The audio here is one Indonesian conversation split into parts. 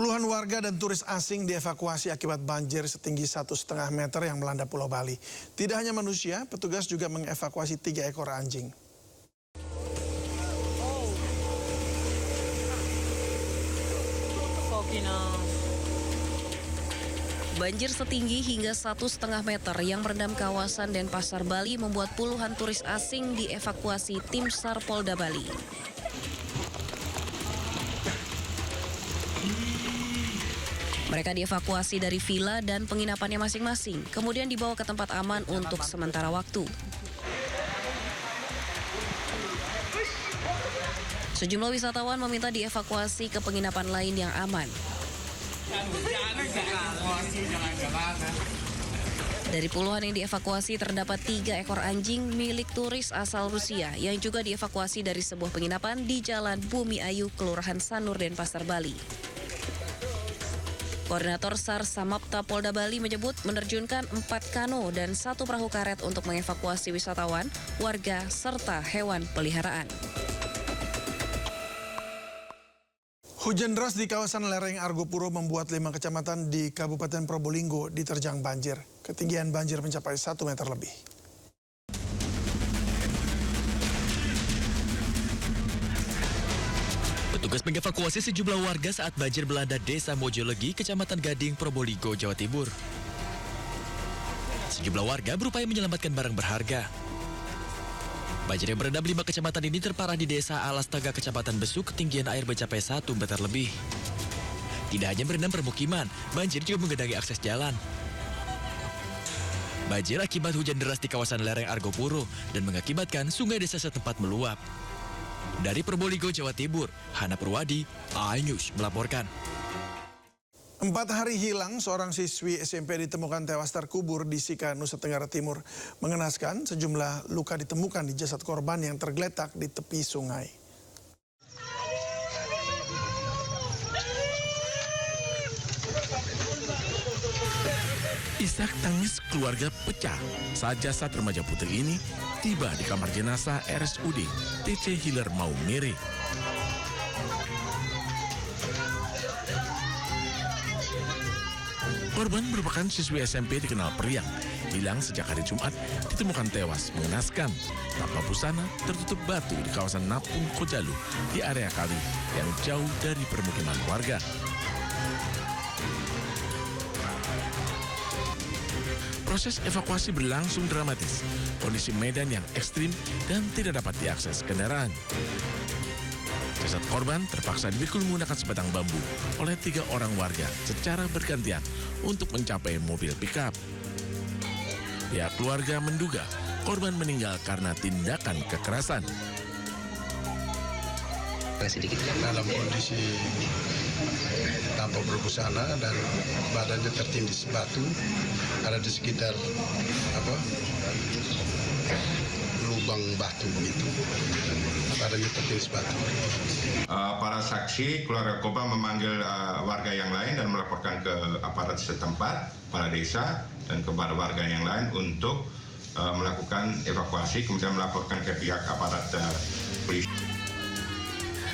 Puluhan warga dan turis asing dievakuasi akibat banjir setinggi 1,5 meter yang melanda Pulau Bali. Tidak hanya manusia, petugas juga mengevakuasi 3 ekor anjing. Banjir setinggi hingga 1,5 meter yang merendam kawasan Denpasar, Bali membuat puluhan turis asing dievakuasi tim SAR Polda Bali. Mereka dievakuasi dari villa dan penginapannya masing-masing, kemudian dibawa ke tempat aman untuk sementara waktu. Sejumlah wisatawan meminta dievakuasi ke penginapan lain yang aman. Dari puluhan yang dievakuasi terdapat 3 ekor anjing milik turis asal Rusia yang juga dievakuasi dari sebuah penginapan di Jalan Bumi Ayu, Kelurahan Sanur, Denpasar, Bali. Koordinator SAR Samapta Polda Bali menyebut menerjunkan 4 kano dan 1 perahu karet untuk mengevakuasi wisatawan, warga, serta hewan peliharaan. Hujan deras di kawasan lereng Argopuro membuat 5 kecamatan di Kabupaten Probolinggo diterjang banjir. Ketinggian banjir mencapai 1 meter lebih. Petugas mengevakuasi sejumlah warga saat banjir melanda Desa Mojolegi, Kecamatan Gading, Probolinggo, Jawa Timur. Sejumlah warga berupaya menyelamatkan barang berharga. Banjir yang merendam 5 kecamatan ini terparah di Desa Alas Taga, Kecamatan Besuk, ketinggian air mencapai 1 meter lebih. Tidak hanya merendam permukiman, banjir juga menggenangi akses jalan. Banjir akibat hujan deras di kawasan lereng Argopuro dan mengakibatkan sungai desa setempat meluap. Dari Probolinggo, Jawa Timur, Hana Purwadi, iNews melaporkan. 4 hari hilang, seorang siswi SMP ditemukan tewas terkubur di Sika, Nusa Tenggara Timur. Mengenaskan, sejumlah luka ditemukan di jasad korban yang tergeletak di tepi sungai. Isak tangis keluarga pecah saat jasad remaja putri ini tiba di kamar jenazah RSUD TC Hilir Maumere. Korban merupakan siswi SMP dikenal periang, hilang sejak hari Jumat, ditemukan tewas mengenaskan tanpa busana, tertutup batu di kawasan Napung Kojalu di area kali yang jauh dari permukiman warga. Proses evakuasi berlangsung dramatis, kondisi medan yang ekstrim dan tidak dapat diakses kendaraan. Jasad korban terpaksa dipikul menggunakan sebatang bambu oleh 3 orang warga secara bergantian untuk mencapai mobil pickup. Pihak keluarga menduga korban meninggal karena tindakan kekerasan. Dalam kondisi tanpa berbusana dan badannya tertindih batu, ada di sekitar lubang batu itu, badannya tertindih batu. Para saksi keluarga korban memanggil warga yang lain dan melaporkan ke aparat setempat, kepala desa dan kepada warga yang lain untuk melakukan evakuasi, kemudian melaporkan ke pihak aparat polisi.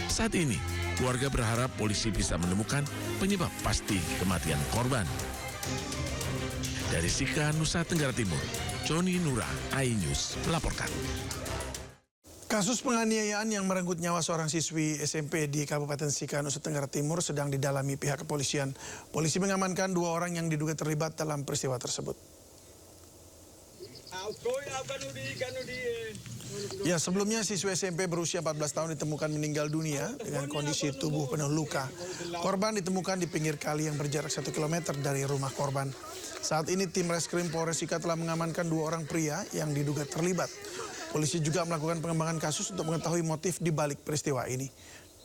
Saat ini, keluarga berharap polisi bisa menemukan penyebab pasti kematian korban. Dari Sika, Nusa Tenggara Timur, Joni Nura, iNews melaporkan. Kasus penganiayaan yang merenggut nyawa seorang siswi SMP di Kabupaten Sika, Nusa Tenggara Timur sedang didalami pihak kepolisian. Polisi mengamankan 2 orang yang diduga terlibat dalam peristiwa tersebut. Ya, sebelumnya siswa SMP berusia 14 tahun ditemukan meninggal dunia dengan kondisi tubuh penuh luka. Korban ditemukan di pinggir kali yang berjarak 1 km dari rumah korban. Saat ini tim Reskrim Polres Sika telah mengamankan 2 orang pria yang diduga terlibat. Polisi juga melakukan pengembangan kasus untuk mengetahui motif di balik peristiwa ini.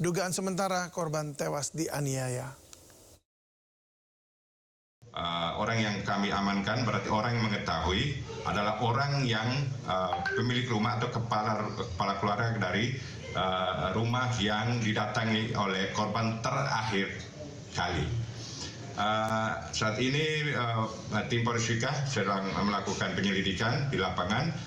Dugaan sementara korban tewas dianiaya. Orang yang kami amankan berarti orang yang mengetahui adalah orang yang pemilik rumah atau kepala keluarga dari rumah yang didatangi oleh korban terakhir kali. Saat ini tim Polres Sika sedang melakukan penyelidikan di lapangan.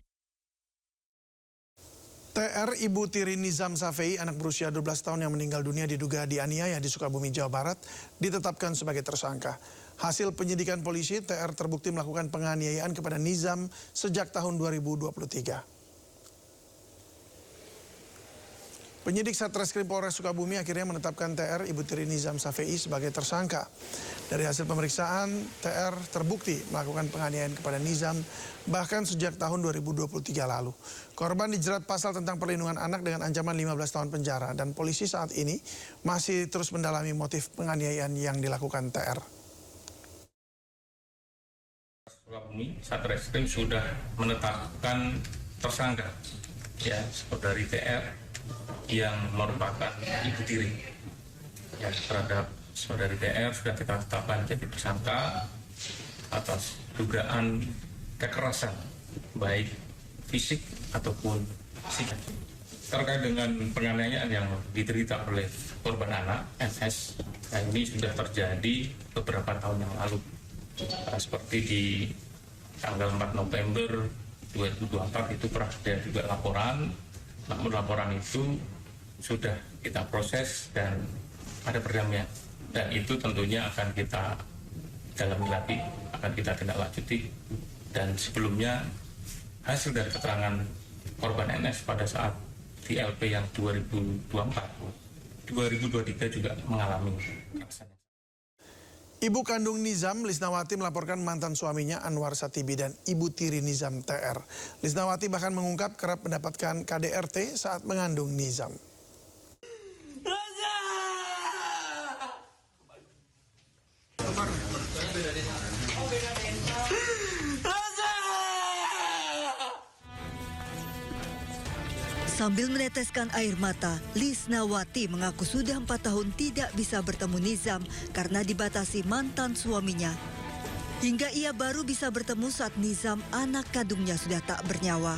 TR Ibu Tiri Nizam Safei, anak berusia 12 tahun yang meninggal dunia diduga dianiaya di Sukabumi, Jawa Barat, ditetapkan sebagai tersangka. Hasil penyidikan polisi, TR terbukti melakukan penganiayaan kepada Nizam sejak tahun 2023. Penyidik Satreskrim Polres Sukabumi akhirnya menetapkan TR Ibu Tiri Nizam Safei sebagai tersangka. Dari hasil pemeriksaan, TR terbukti melakukan penganiayaan kepada Nizam bahkan sejak tahun 2023 lalu. Korban dijerat pasal tentang perlindungan anak dengan ancaman 15 tahun penjara dan polisi saat ini masih terus mendalami motif penganiayaan yang dilakukan TR. Sukabumi, Satreskrim sudah menetapkan tersangka ya saudari TR yang merupakan ibu tiri ya, terhadap saudari TR sudah kita tetapkan jadi tersangka atas dugaan kekerasan baik fisik ataupun psikis terkait dengan penganiayaan yang diderita oleh korban anak SS. Nah, ini sudah terjadi beberapa tahun yang lalu seperti di tanggal 4 November 2024 itu pernah ada juga laporan. Namun laporan itu sudah kita proses dan ada perdamaian. Dan itu tentunya akan kita dalami lagi, akan kita tindak lanjuti. Dan sebelumnya hasil dari keterangan korban NS pada saat di LP yang 2023 juga mengalami kekerasan. Ibu kandung Nizam, Lisnawati, melaporkan mantan suaminya Anwar Satibi dan Ibu Tiri Nizam TR. Lisnawati bahkan mengungkap kerap mendapatkan KDRT saat mengandung Nizam. Sambil meneteskan air mata, Lisnawati mengaku sudah 4 tahun tidak bisa bertemu Nizam karena dibatasi mantan suaminya. Hingga ia baru bisa bertemu saat Nizam, anak kandungnya, sudah tak bernyawa.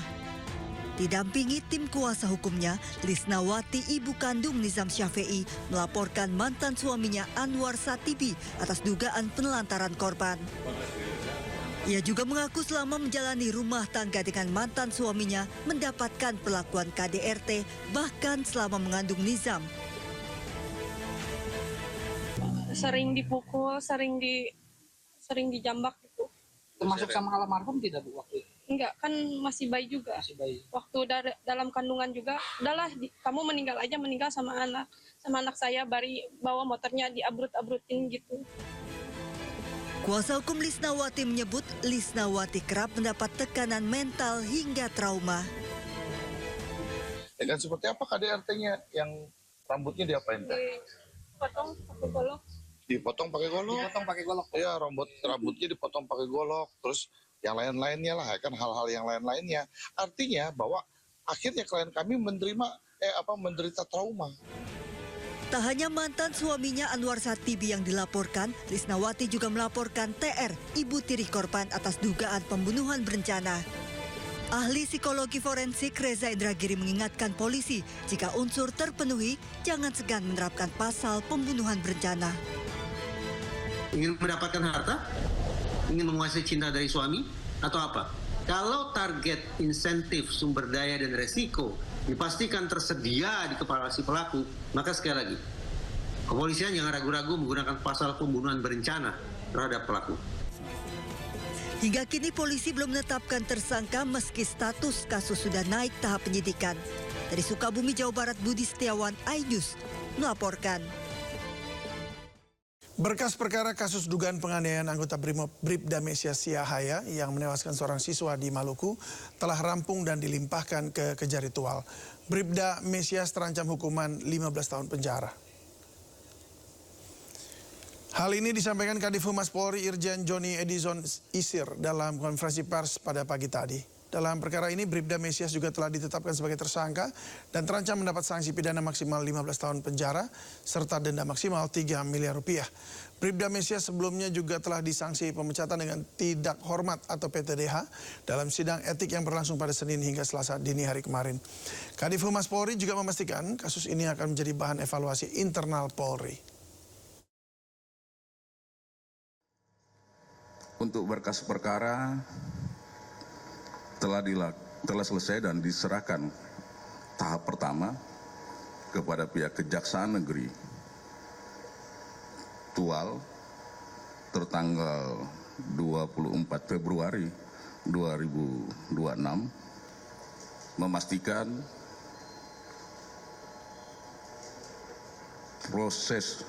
Didampingi tim kuasa hukumnya, Lisnawati, ibu kandung Nizam Safei, melaporkan mantan suaminya Anwar Satibi atas dugaan penelantaran korban. Ia juga mengaku selama menjalani rumah tangga dengan mantan suaminya mendapatkan perlakuan KDRT bahkan selama mengandung Nizam. Sering dipukul, sering dijambak gitu. Termasuk sama almarhum tidak Bu waktu itu? Enggak, kan masih bayi juga. Masih bayi. Waktu dalam kandungan juga, udahlah kamu meninggal sama anak saya, bawa motornya diabrut-abrutin gitu. Kuasa hukum Lisnawati menyebut Lisnawati kerap mendapat tekanan mental hingga trauma. Ya kan seperti apa KDRT-nya yang rambutnya diapain? Dipotong pakai golok. Dipotong pakai golok? Dipotong pakai golok. Iya, rambutnya dipotong pakai golok. Terus yang lain-lainnya lah, kan hal-hal yang lain-lainnya. Artinya bahwa akhirnya klien kami menderita trauma. Tak hanya mantan suaminya Anwar Satibi yang dilaporkan, Lisnawati juga melaporkan TR, ibu tiri korban, atas dugaan pembunuhan berencana. Ahli psikologi forensik Reza Indragiri mengingatkan polisi, jika unsur terpenuhi, jangan segan menerapkan pasal pembunuhan berencana. Ingin mendapatkan harta? Ingin menguasai cinta dari suami? Atau apa? Kalau target insentif, sumber daya, dan resiko dipastikan tersedia di kepala si pelaku, maka sekali lagi, kepolisian jangan ragu-ragu menggunakan pasal pembunuhan berencana terhadap pelaku. Hingga kini polisi belum menetapkan tersangka meski status kasus sudah naik tahap penyidikan. Dari Sukabumi, Jawa Barat, Budi Setiawan, iNews melaporkan. Berkas perkara kasus dugaan penganiayaan anggota Brimob Bribda Mesias Siahaya yang menewaskan seorang siswa di Maluku telah rampung dan dilimpahkan ke Kejari-Tual. Bribda Mesias terancam hukuman 15 tahun penjara. Hal ini disampaikan Kadif Humas Polri Irjen Joni Edison Isir dalam konferensi pers pada pagi tadi. Dalam perkara ini, Bribda Mesias juga telah ditetapkan sebagai tersangka dan terancam mendapat sanksi pidana maksimal 15 tahun penjara serta denda maksimal 3 miliar rupiah. Bribda Mesias sebelumnya juga telah disanksi pemecatan dengan tidak hormat atau PTDH dalam sidang etik yang berlangsung pada Senin hingga Selasa dini hari kemarin. Kadif Humas Polri juga memastikan kasus ini akan menjadi bahan evaluasi internal Polri. Untuk berkas perkara telah selesai dan diserahkan tahap pertama kepada pihak Kejaksaan Negeri Tual tertanggal 24 Februari 2026 memastikan proses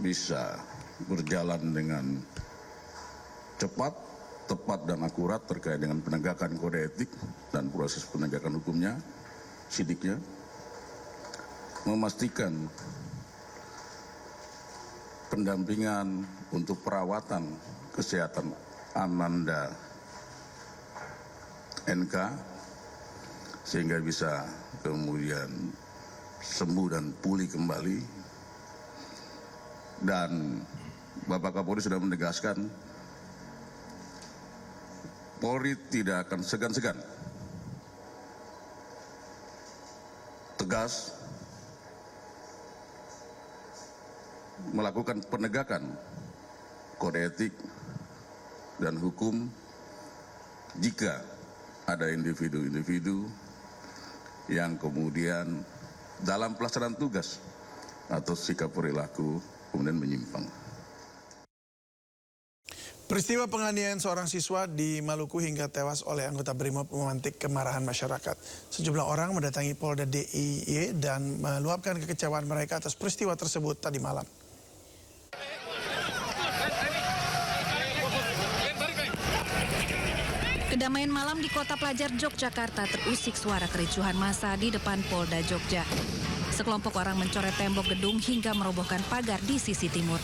bisa berjalan dengan cepat, tepat dan akurat terkait dengan penegakan kode etik dan proses penegakan hukumnya, sidiknya, memastikan pendampingan untuk perawatan kesehatan Ananda NK sehingga bisa kemudian sembuh dan pulih kembali. Dan Bapak Kapolri sudah menegaskan Polri tidak akan segan-segan tegas melakukan penegakan kode etik dan hukum jika ada individu-individu yang kemudian dalam pelaksanaan tugas atau sikap perilaku kemudian menyimpang. Peristiwa penganiayaan seorang siswa di Maluku hingga tewas oleh anggota BRIMOB memantik kemarahan masyarakat. Sejumlah orang mendatangi Polda DIY dan meluapkan kekecewaan mereka atas peristiwa tersebut tadi malam. Kedamaian malam di Kota Pelajar Yogyakarta terusik suara kericuhan massa di depan Polda Jogja. Sekelompok orang mencoret tembok gedung hingga merobohkan pagar di sisi timur.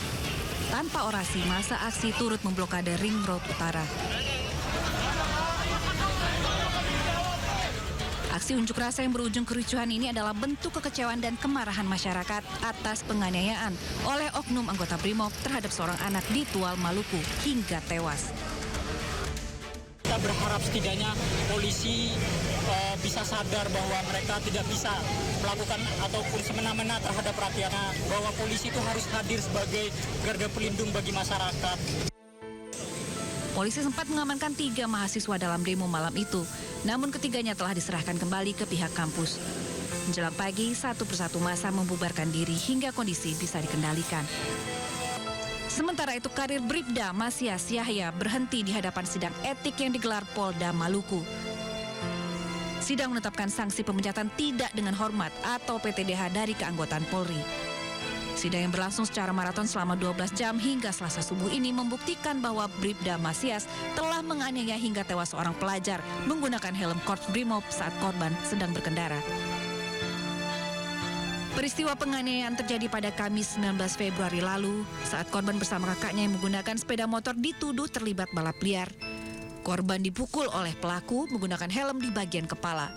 Tanpa orasi, massa aksi turut memblokade Ring Road Utara. Aksi unjuk rasa yang berujung kericuhan ini adalah bentuk kekecewaan dan kemarahan masyarakat atas penganiayaan oleh oknum anggota BRIMOB terhadap seorang anak di Tual, Maluku hingga tewas. Kita berharap setidaknya polisi bisa sadar bahwa mereka tidak bisa melakukan ataupun semena-mena terhadap rakyatnya, bahwa polisi itu harus hadir sebagai garda pelindung bagi masyarakat. Polisi sempat mengamankan 3 mahasiswa dalam demo malam itu, namun ketiganya telah diserahkan kembali ke pihak kampus. Menjelang pagi, satu persatu massa membubarkan diri hingga kondisi bisa dikendalikan. Sementara itu, karir Bribda Masias Yahya berhenti di hadapan sidang etik yang digelar Polda Maluku. Sidang menetapkan sanksi pemecatan tidak dengan hormat atau PTDH dari keanggotaan Polri. Sidang yang berlangsung secara maraton selama 12 jam hingga Selasa subuh ini membuktikan bahwa Bribda Masias telah menganiaya hingga tewas seorang pelajar menggunakan helm Korps BRIMOB saat korban sedang berkendara. Peristiwa penganiayaan terjadi pada Kamis 19 Februari lalu saat korban bersama kakaknya yang menggunakan sepeda motor dituduh terlibat balap liar. Korban dipukul oleh pelaku menggunakan helm di bagian kepala.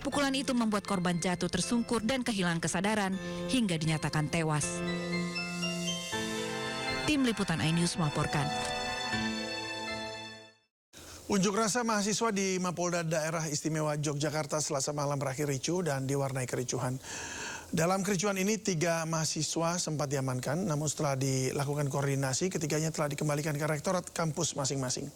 Pukulan itu membuat korban jatuh tersungkur dan kehilangan kesadaran hingga dinyatakan tewas. Tim Liputan iNews melaporkan. Unjuk rasa mahasiswa di Mapolda Daerah Istimewa Yogyakarta Selasa malam berakhir ricuh dan diwarnai kericuhan. Dalam kericuhan ini 3 mahasiswa sempat diamankan, namun setelah dilakukan koordinasi, ketiganya telah dikembalikan ke rektorat kampus masing-masing.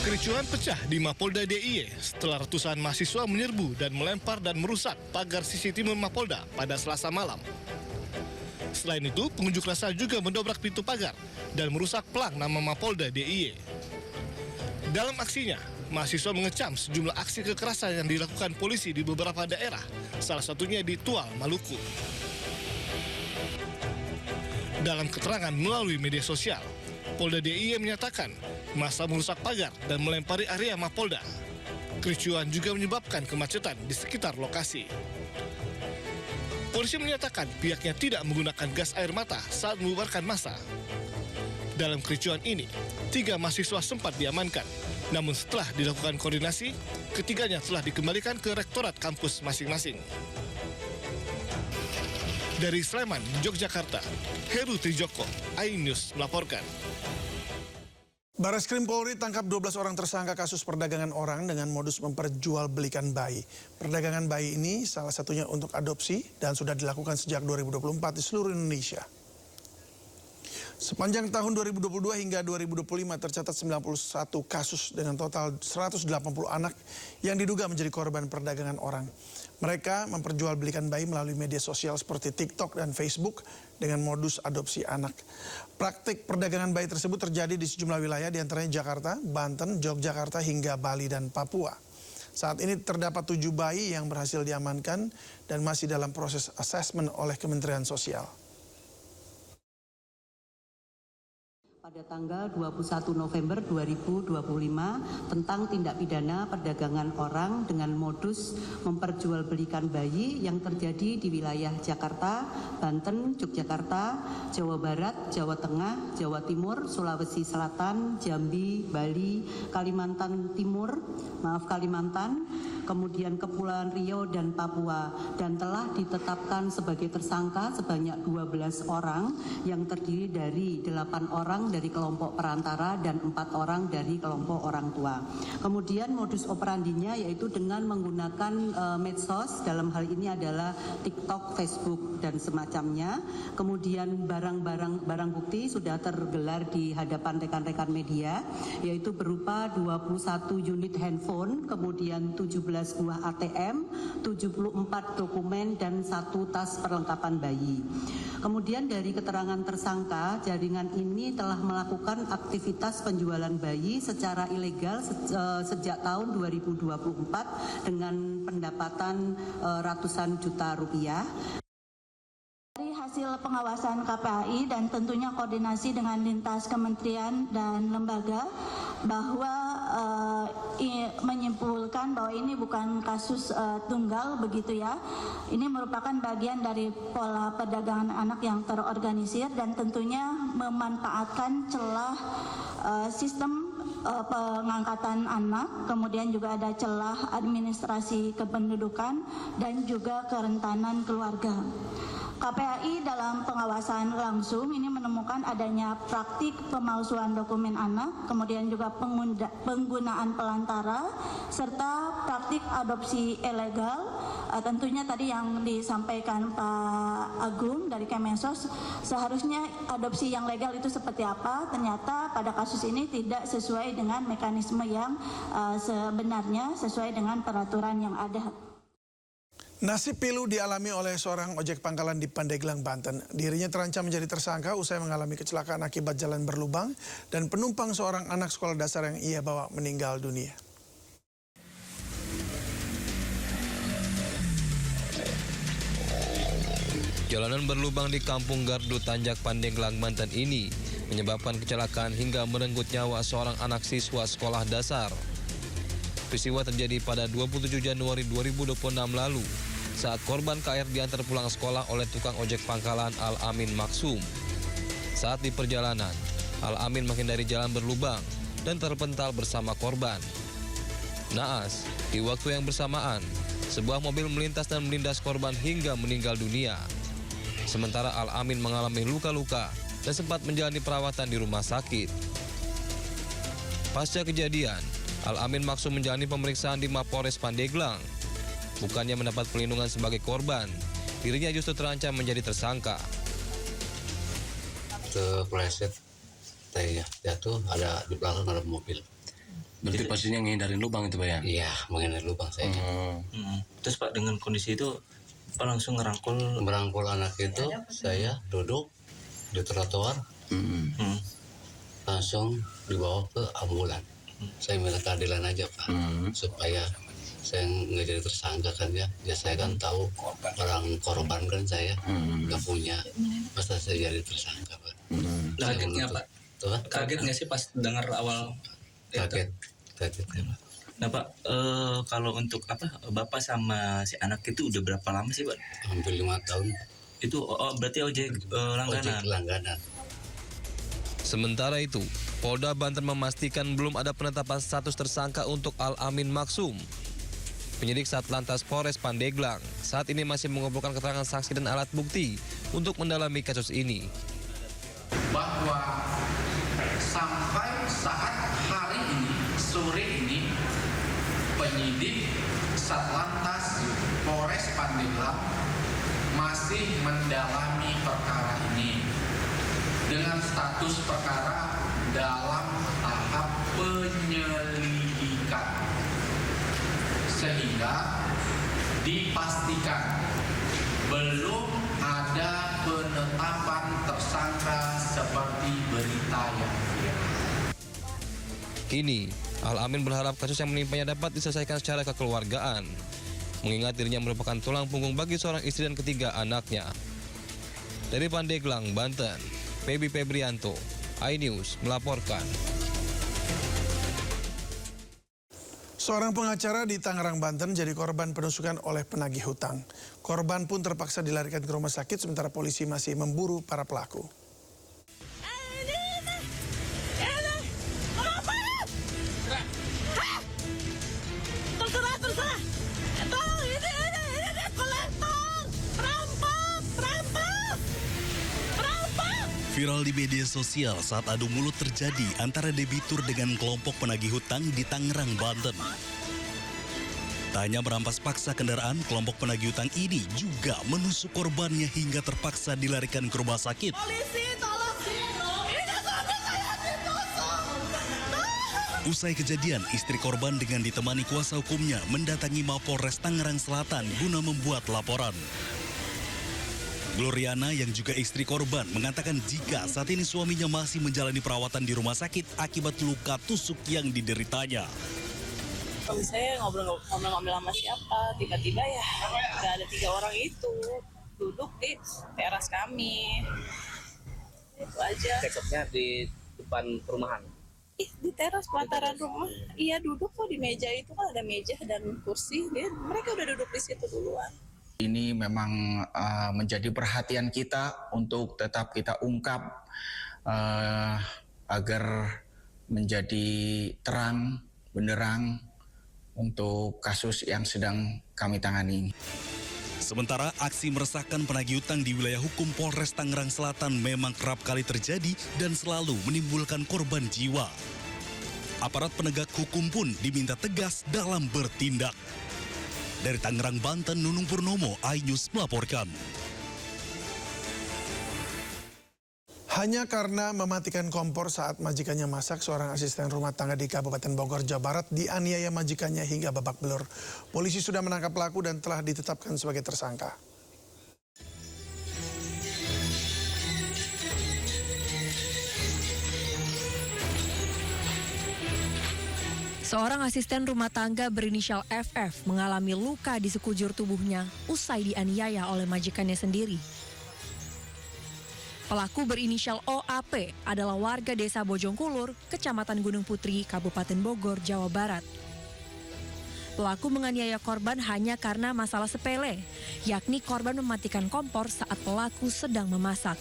Kericuhan pecah di Mapolda DIY setelah ratusan mahasiswa menyerbu dan melempar dan merusak pagar sisi timur Mapolda pada Selasa malam. Selain itu, pengunjuk rasa juga mendobrak pintu pagar dan merusak pelang nama Mapolda DIY. Dalam aksinya, mahasiswa mengecam sejumlah aksi kekerasan yang dilakukan polisi di beberapa daerah, salah satunya di Tual, Maluku. Dalam keterangan melalui media sosial, Polda DIY menyatakan massa merusak pagar dan melempari area Mapolda. Kericuhan juga menyebabkan kemacetan di sekitar lokasi. Polisi menyatakan pihaknya tidak menggunakan gas air mata saat membubarkan massa. Dalam kericuhan ini, 3 mahasiswa sempat diamankan. Namun setelah dilakukan koordinasi, ketiganya telah dikembalikan ke rektorat kampus masing-masing. Dari Sleman, Yogyakarta, Heru Trijoko, iNews melaporkan. Barreskrim Polri tangkap 12 orang tersangka kasus perdagangan orang dengan modus memperjualbelikan bayi. Perdagangan bayi ini salah satunya untuk adopsi dan sudah dilakukan sejak 2024 di seluruh Indonesia. Sepanjang tahun 2022 hingga 2025 tercatat 91 kasus dengan total 180 anak yang diduga menjadi korban perdagangan orang. Mereka memperjualbelikan bayi melalui media sosial seperti TikTok dan Facebook dengan modus adopsi anak. Praktik perdagangan bayi tersebut terjadi di sejumlah wilayah diantaranya Jakarta, Banten, Yogyakarta hingga Bali dan Papua. Saat ini terdapat 7 bayi yang berhasil diamankan dan masih dalam proses asesmen oleh Kementerian Sosial. Pada tanggal 21 November 2025 tentang tindak pidana perdagangan orang dengan modus memperjualbelikan bayi yang terjadi di wilayah Jakarta, Banten, Yogyakarta, Jawa Barat, Jawa Tengah, Jawa Timur, Sulawesi Selatan, Jambi, Bali, Kalimantan, kemudian Kepulauan Riau dan Papua, dan telah ditetapkan sebagai tersangka sebanyak 12 orang yang terdiri dari 8 orang dari kelompok perantara dan 4 orang dari kelompok orang tua. Kemudian modus operandinya yaitu dengan menggunakan medsos, dalam hal ini adalah TikTok, Facebook dan semacamnya. Kemudian barang bukti sudah tergelar di hadapan rekan-rekan media, yaitu berupa 21 unit handphone, kemudian 17 buah ATM, 74 dokumen dan 1 tas perlengkapan bayi. Kemudian dari keterangan tersangka, jaringan ini telah melakukan aktivitas penjualan bayi secara ilegal sejak tahun 2024 dengan pendapatan ratusan juta rupiah. Dari hasil pengawasan KPAI dan tentunya koordinasi dengan lintas kementerian dan lembaga, bahwa menyimpulkan bahwa ini bukan kasus tunggal begitu ya. Ini merupakan bagian dari pola perdagangan anak yang terorganisir dan tentunya memanfaatkan celah sistem pengangkatan anak, kemudian juga ada celah administrasi kependudukan dan juga kerentanan keluarga. KPAI dalam pengawasan langsung ini menemukan adanya praktik pemalsuan dokumen anak, kemudian juga penggunaan pelantara, serta praktik adopsi ilegal. Tentunya tadi yang disampaikan Pak Agung dari Kemensos, seharusnya adopsi yang legal itu seperti apa? Ternyata pada kasus ini tidak sesuai dengan mekanisme yang sebenarnya, sesuai dengan peraturan yang ada. Nasib pilu dialami oleh seorang ojek pangkalan di Pandeglang, Banten. Dirinya terancam menjadi tersangka usai mengalami kecelakaan akibat jalan berlubang dan penumpang seorang anak sekolah dasar yang ia bawa meninggal dunia. Jalanan berlubang di Kampung Gardu, Tanjak, Pandeglang, Banten ini menyebabkan kecelakaan hingga merenggut nyawa seorang anak siswa sekolah dasar. Peristiwa terjadi pada 27 Januari 2026 lalu saat korban KR diantar pulang sekolah oleh tukang ojek pangkalan Al-Amin Maksum. Saat di perjalanan, Al-Amin menghindari jalan berlubang dan terpental bersama korban. Naas, di waktu yang bersamaan, sebuah mobil melintas dan melindas korban hingga meninggal dunia. Sementara Al-Amin mengalami luka-luka dan sempat menjalani perawatan di rumah sakit. Pasca kejadian, Al-Amin Maksum menjalani pemeriksaan di Mapolres Pandeglang. Bukannya mendapat perlindungan sebagai korban, dirinya justru terancam menjadi tersangka. Kepleset, saya jatuh, ada di belakang ada mobil. Berarti posisinya ngindarin lubang itu Pak ya? Iya, menghindari lubang saya. Terus Pak dengan kondisi itu, Pak langsung merangkul anak itu, saya duduk di trotoar, langsung dibawa ke ambulan. Saya minta keadilan aja Pak, supaya saya nggak jadi tersangka kan ya. Ya saya kan tahu orang korban kan saya nggak punya, masa saya jadi tersangka Pak. Kagetnya Pak? Kaget nggak sih pas dengar awal? Kaget ya Pak. Nah Pak, kalau untuk Bapak sama si anak itu udah berapa lama sih Pak? Hampir 5 tahun. Itu berarti ojek langganan? Ojek langganan. Sementara itu, Polda Banten memastikan belum ada penetapan status tersangka untuk Al-Amin Maksum. Penyidik Satlantas Polres Pandeglang saat ini masih mengumpulkan keterangan saksi dan alat bukti untuk mendalami kasus ini. Bahwa sampai saat hari ini, sore ini, penyidik Satlantas Polres Pandeglang masih mendalami perkara ini. dengan status perkara dalam tahap penyelidikan, sehingga dipastikan belum ada penetapan tersangka seperti berita yang viral. Kini, Al-Amin berharap kasus yang menimpanya dapat diselesaikan secara kekeluargaan, mengingat dirinya merupakan tulang punggung bagi seorang istri dan ketiga anaknya. Dari Pandeglang, Banten, Feby Febrianto, iNews melaporkan. Seorang pengacara di Tangerang, Banten jadi korban penusukan oleh penagih hutang. Korban pun terpaksa dilarikan ke rumah sakit sementara polisi masih memburu para pelaku. Viral di media sosial saat adu mulut terjadi antara debitur dengan kelompok penagih hutang di Tangerang, Banten. Tak hanya merampas paksa kendaraan, kelompok penagih hutang ini juga menusuk korbannya hingga terpaksa dilarikan ke rumah sakit. Polisi, tolong! Ini suami saya ditusuk! Usai kejadian, istri korban dengan ditemani kuasa hukumnya mendatangi Mapolres Tangerang Selatan guna membuat laporan. Gloriana yang juga istri korban mengatakan jika saat ini suaminya masih menjalani perawatan di rumah sakit akibat luka tusuk yang dideritanya. Saya ngobrol sama siapa, tiba-tiba ya nggak ada 3 orang itu duduk di teras kami. Itu aja. Cekcoknya di depan perumahan? Di teras pelataran rumah. Iya, duduk kok di meja itu, kan ada meja dan kursi. Mereka udah duduk di situ duluan. Ini memang menjadi perhatian kita untuk tetap kita ungkap agar menjadi terang, benderang untuk kasus yang sedang kami tangani. Sementara aksi meresahkan penagih hutang di wilayah hukum Polres Tangerang Selatan memang kerap kali terjadi dan selalu menimbulkan korban jiwa. Aparat penegak hukum pun diminta tegas dalam bertindak. Dari Tangerang, Banten, Nunung Purnomo, iNews melaporkan. Hanya karena mematikan kompor saat majikannya masak, seorang asisten rumah tangga di Kabupaten Bogor, Jawa Barat dianiaya majikannya hingga babak belur. Polisi sudah menangkap pelaku dan telah ditetapkan sebagai tersangka. Seorang asisten rumah tangga berinisial FF mengalami luka di sekujur tubuhnya usai dianiaya oleh majikannya sendiri. Pelaku berinisial OAP adalah warga desa Bojongkulur, Kecamatan Gunung Putri, Kabupaten Bogor, Jawa Barat. Pelaku menganiaya korban hanya karena masalah sepele, yakni korban mematikan kompor saat pelaku sedang memasak.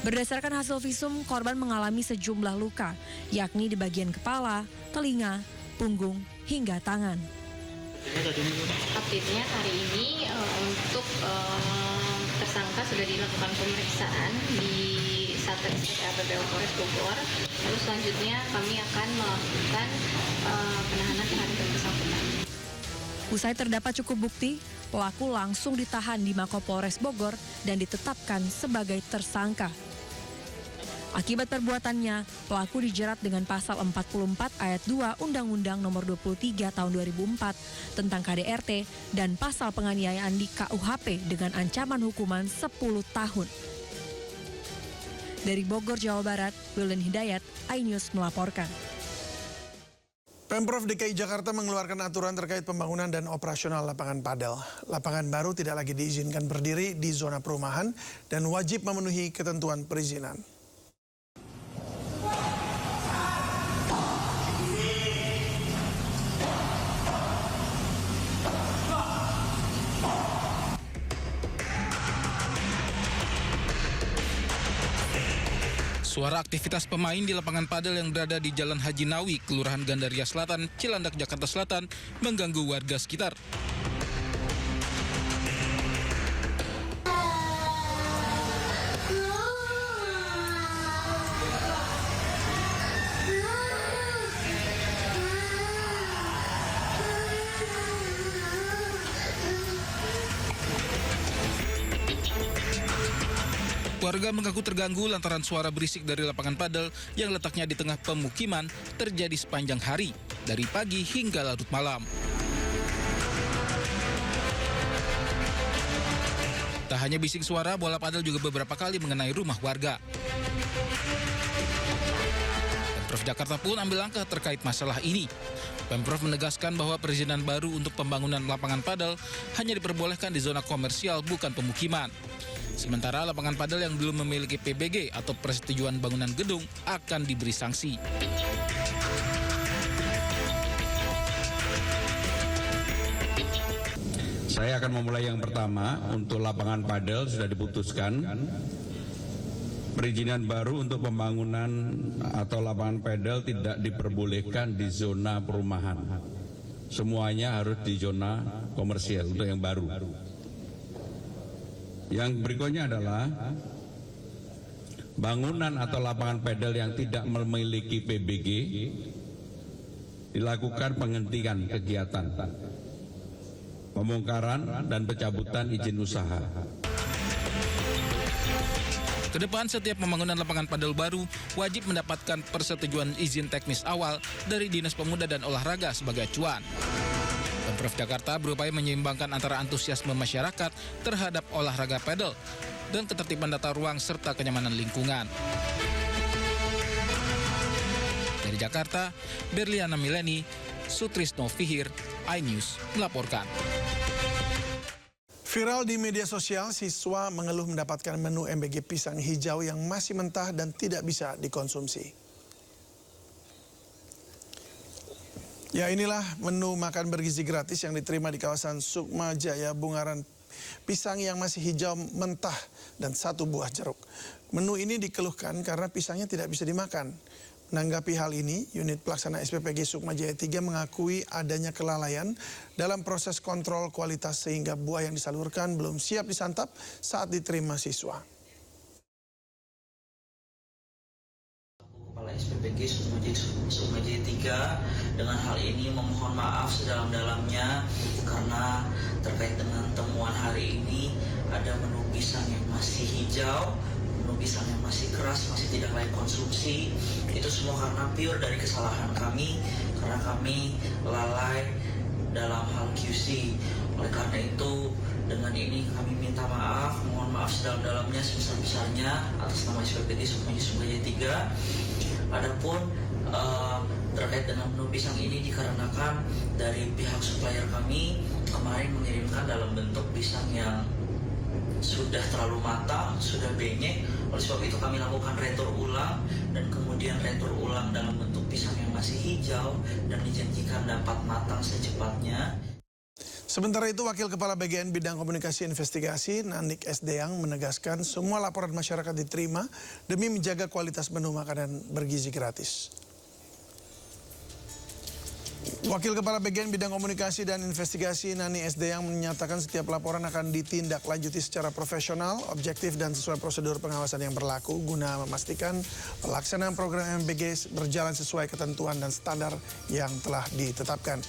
Berdasarkan hasil visum, korban mengalami sejumlah luka, yakni di bagian kepala, telinga, punggung, hingga tangan. Update-nya hari ini untuk tersangka sudah dilakukan pemeriksaan di Satreskrim PPO Polres Bogor. Lalu selanjutnya kami akan melakukan penahanan terhadap yang bersangkutan. Usai terdapat cukup bukti, pelaku langsung ditahan di Mako Polres Bogor dan ditetapkan sebagai tersangka. Akibat perbuatannya, pelaku dijerat dengan pasal 44 ayat 2 Undang-Undang Nomor 23 Tahun 2004 tentang KDRT dan pasal penganiayaan di KUHP dengan ancaman hukuman 10 tahun. Dari Bogor, Jawa Barat, Wildan Hidayat, iNews melaporkan. Pemprov DKI Jakarta mengeluarkan aturan terkait pembangunan dan operasional lapangan padel. Lapangan baru tidak lagi diizinkan berdiri di zona perumahan dan wajib memenuhi ketentuan perizinan. Suara aktivitas pemain di lapangan padel yang berada di Jalan Haji Nawi, Kelurahan Gandaria Selatan, Cilandak, Jakarta Selatan, mengganggu warga sekitar. Warga mengaku terganggu lantaran suara berisik dari lapangan padel yang letaknya di tengah pemukiman terjadi sepanjang hari, dari pagi hingga larut malam. Tak hanya bising suara, bola padel juga beberapa kali mengenai rumah warga. Pemprov Jakarta pun ambil langkah terkait masalah ini. Pemprov menegaskan bahwa perizinan baru untuk pembangunan lapangan padel hanya diperbolehkan di zona komersial, bukan pemukiman. Sementara lapangan padel yang belum memiliki PBG atau persetujuan bangunan gedung akan diberi sanksi. Saya akan memulai yang pertama. Untuk lapangan padel sudah diputuskan perizinan baru untuk pembangunan atau lapangan padel tidak diperbolehkan di zona perumahan. Semuanya harus di zona komersial untuk yang baru. Yang berikutnya adalah bangunan atau lapangan padel yang tidak memiliki PBG dilakukan penghentian kegiatan, pembongkaran dan pencabutan izin usaha. Kedepan setiap pembangunan lapangan padel baru wajib mendapatkan persetujuan izin teknis awal dari Dinas Pemuda dan Olahraga sebagai acuan. Pemprov Jakarta berupaya menyeimbangkan antara antusiasme masyarakat terhadap olahraga padel dan ketertiban tata ruang serta kenyamanan lingkungan. Dari Jakarta, Berliana Mileni, Sutrisno Fihir, iNews melaporkan. Viral di media sosial, siswa mengeluh mendapatkan menu MBG pisang hijau yang masih mentah dan tidak bisa dikonsumsi. Ya, inilah menu makan bergizi gratis yang diterima di kawasan Sukma Jaya Bungaran. Pisang yang masih hijau mentah dan 1 buah jeruk. Menu ini dikeluhkan karena pisangnya tidak bisa dimakan. Menanggapi hal ini, unit pelaksana SPPG Sukma Jaya 3 mengakui adanya kelalaian dalam proses kontrol kualitas sehingga buah yang disalurkan belum siap disantap saat diterima siswa. Kepala SPPG Sukma Jaya 3 dengan hal ini memohon maaf sedalam-dalamnya karena terkait dengan temuan hari ini ada menu pisang yang masih hijau, menu pisang yang masih keras, masih tidak layak konsumsi. Itu semua karena pure dari kesalahan kami, karena kami lalai dalam hal QC. Oleh karena itu, dengan ini kami minta maaf, mohon maaf sedalam-dalamnya, sebesar-besarnya atas nama SPPG Sukma Jaya 3. Adapun terkait dengan menu pisang ini dikarenakan dari pihak supplier kami kemarin mengirimkan dalam bentuk pisang yang sudah terlalu matang, sudah benyek. Oleh sebab itu kami lakukan retur ulang dan kemudian retur ulang dalam bentuk pisang yang masih hijau dan dijanjikan dapat matang secepatnya. Sementara itu, Wakil Kepala BGN Bidang Komunikasi Investigasi Nanik S. Deyang menegaskan semua laporan masyarakat diterima demi menjaga kualitas menu makanan bergizi gratis. Wakil Kepala BGN Bidang Komunikasi dan Investigasi Nani S. Deyang menyatakan setiap laporan akan ditindaklanjuti secara profesional, objektif dan sesuai prosedur pengawasan yang berlaku guna memastikan pelaksanaan program MBG berjalan sesuai ketentuan dan standar yang telah ditetapkan.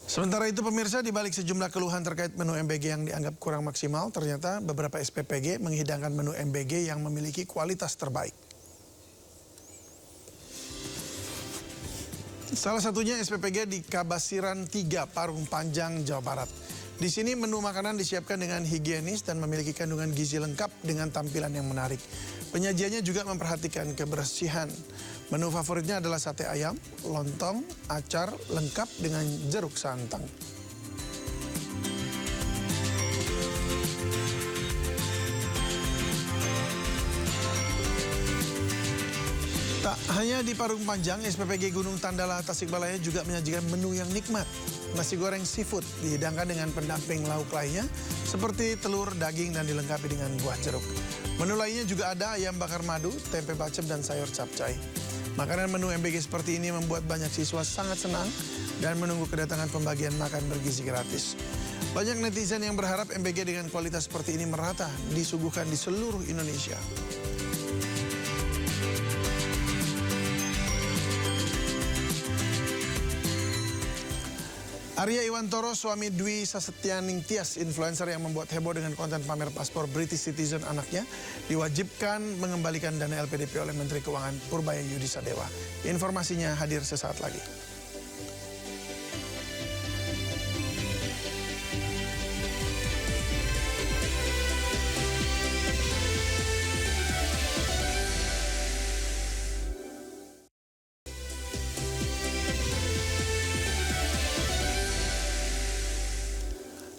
Sementara itu pemirsa, di balik sejumlah keluhan terkait menu MBG yang dianggap kurang maksimal, ternyata beberapa SPPG menghidangkan menu MBG yang memiliki kualitas terbaik. Salah satunya SPPG di Kabasiran 3, Parung Panjang, Jawa Barat. Di sini menu makanan disiapkan dengan higienis dan memiliki kandungan gizi lengkap dengan tampilan yang menarik. Penyajiannya juga memperhatikan kebersihan. Menu favoritnya adalah sate ayam, lontong, acar lengkap dengan jeruk santang. Tak hanya di Parung Panjang, SPPG Gunung Tandala Tasikmalaya juga menyajikan menu yang nikmat. Nasi goreng seafood dihidangkan dengan pendamping lauk lainnya seperti telur, daging, dan dilengkapi dengan buah jeruk. Menu lainnya juga ada ayam bakar madu, tempe bacem, dan sayur capcay. Makanan menu MBG seperti ini membuat banyak siswa sangat senang dan menunggu kedatangan pembagian makan bergizi gratis. Banyak netizen yang berharap MBG dengan kualitas seperti ini merata disuguhkan di seluruh Indonesia. Arya Iwantoro, suami Dwi Sasetyaning Tias, influencer yang membuat heboh dengan konten pamer paspor British citizen anaknya, diwajibkan mengembalikan dana LPDP oleh Menteri Keuangan Purbaya Yudi Sadewa. Informasinya hadir sesaat lagi.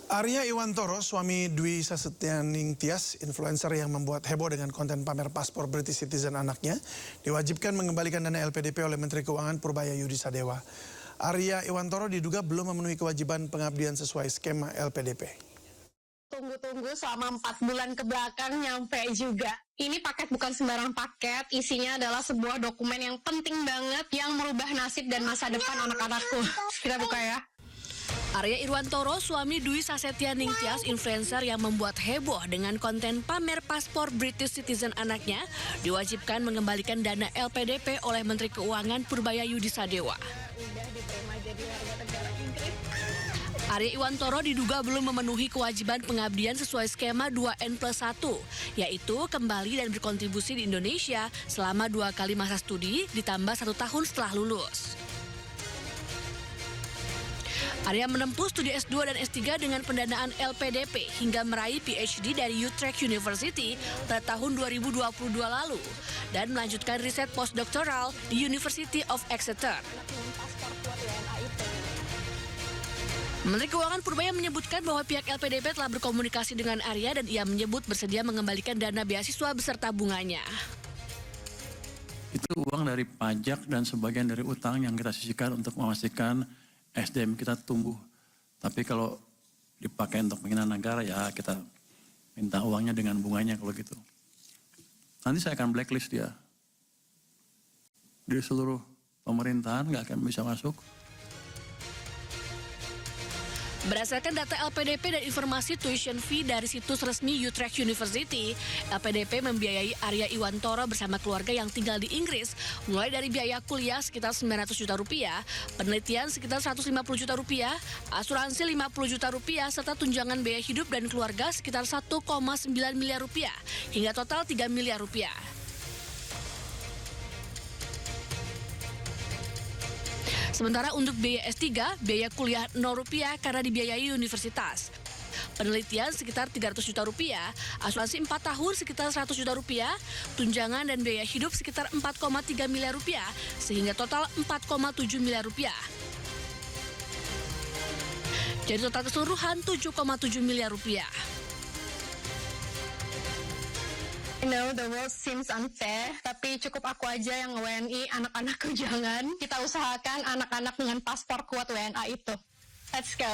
Arya Iwantoro, suami Dwi Sasetyaning Tias, influencer yang membuat heboh dengan konten pamer paspor British citizen anaknya, diwajibkan mengembalikan dana LPDP oleh Menteri Keuangan Purbaya Yudi Sadewa. Arya Iwantoro diduga belum memenuhi kewajiban pengabdian sesuai skema LPDP. Tunggu-tunggu selama 4 bulan ke belakang nyampe juga. Ini paket bukan sembarang paket, isinya adalah sebuah dokumen yang penting banget yang merubah nasib dan masa depan anak-anakku. Kita buka ya. Arya Iwantoro, suami Dwi Sasetyaning Tias, influencer yang membuat heboh dengan konten pamer paspor British citizen anaknya, diwajibkan mengembalikan dana LPDP oleh Menteri Keuangan Purbaya Yudi Sadewa. Arya Iwantoro diduga belum memenuhi kewajiban pengabdian sesuai skema 2N+1, yaitu kembali dan berkontribusi di Indonesia selama 2 kali masa studi ditambah 1 tahun setelah lulus. Arya menempuh studi S2 dan S3 dengan pendanaan LPDP hingga meraih PhD dari Utrecht University pada tahun 2022 lalu dan melanjutkan riset postdoktoral di University of Exeter. Menteri Keuangan Purbaya menyebutkan bahwa pihak LPDP telah berkomunikasi dengan Arya dan ia menyebut bersedia mengembalikan dana beasiswa beserta bunganya. Itu uang dari pajak dan sebagian dari utang yang kita sisihkan untuk memastikan SDM kita tumbuh. Tapi kalau dipakai untuk penghinaan negara, ya kita minta uangnya dengan bunganya kalau gitu. Nanti saya akan blacklist dia. Di seluruh pemerintahan nggak akan bisa masuk. Berdasarkan data LPDP dan informasi tuition fee dari situs resmi Utrecht University, LPDP membiayai Arya Iwantoro bersama keluarga yang tinggal di Inggris, mulai dari biaya kuliah sekitar 900 juta rupiah, penelitian sekitar 150 juta rupiah, asuransi 50 juta rupiah, serta tunjangan biaya hidup dan keluarga sekitar 1,9 miliar rupiah, hingga total 3 miliar rupiah. Sementara untuk biaya S3, biaya kuliah 0 rupiah karena dibiayai universitas. Penelitian sekitar 300 juta rupiah, asuransi 4 tahun sekitar 100 juta rupiah, tunjangan dan biaya hidup sekitar 4,3 miliar rupiah, sehingga total 4,7 miliar rupiah. Jadi total keseluruhan 7,7 miliar rupiah. I know the world seems unfair, tapi cukup aku aja yang WNI, anak-anakku jangan. Kita usahakan anak-anak dengan paspor kuat WNA itu. Let's go.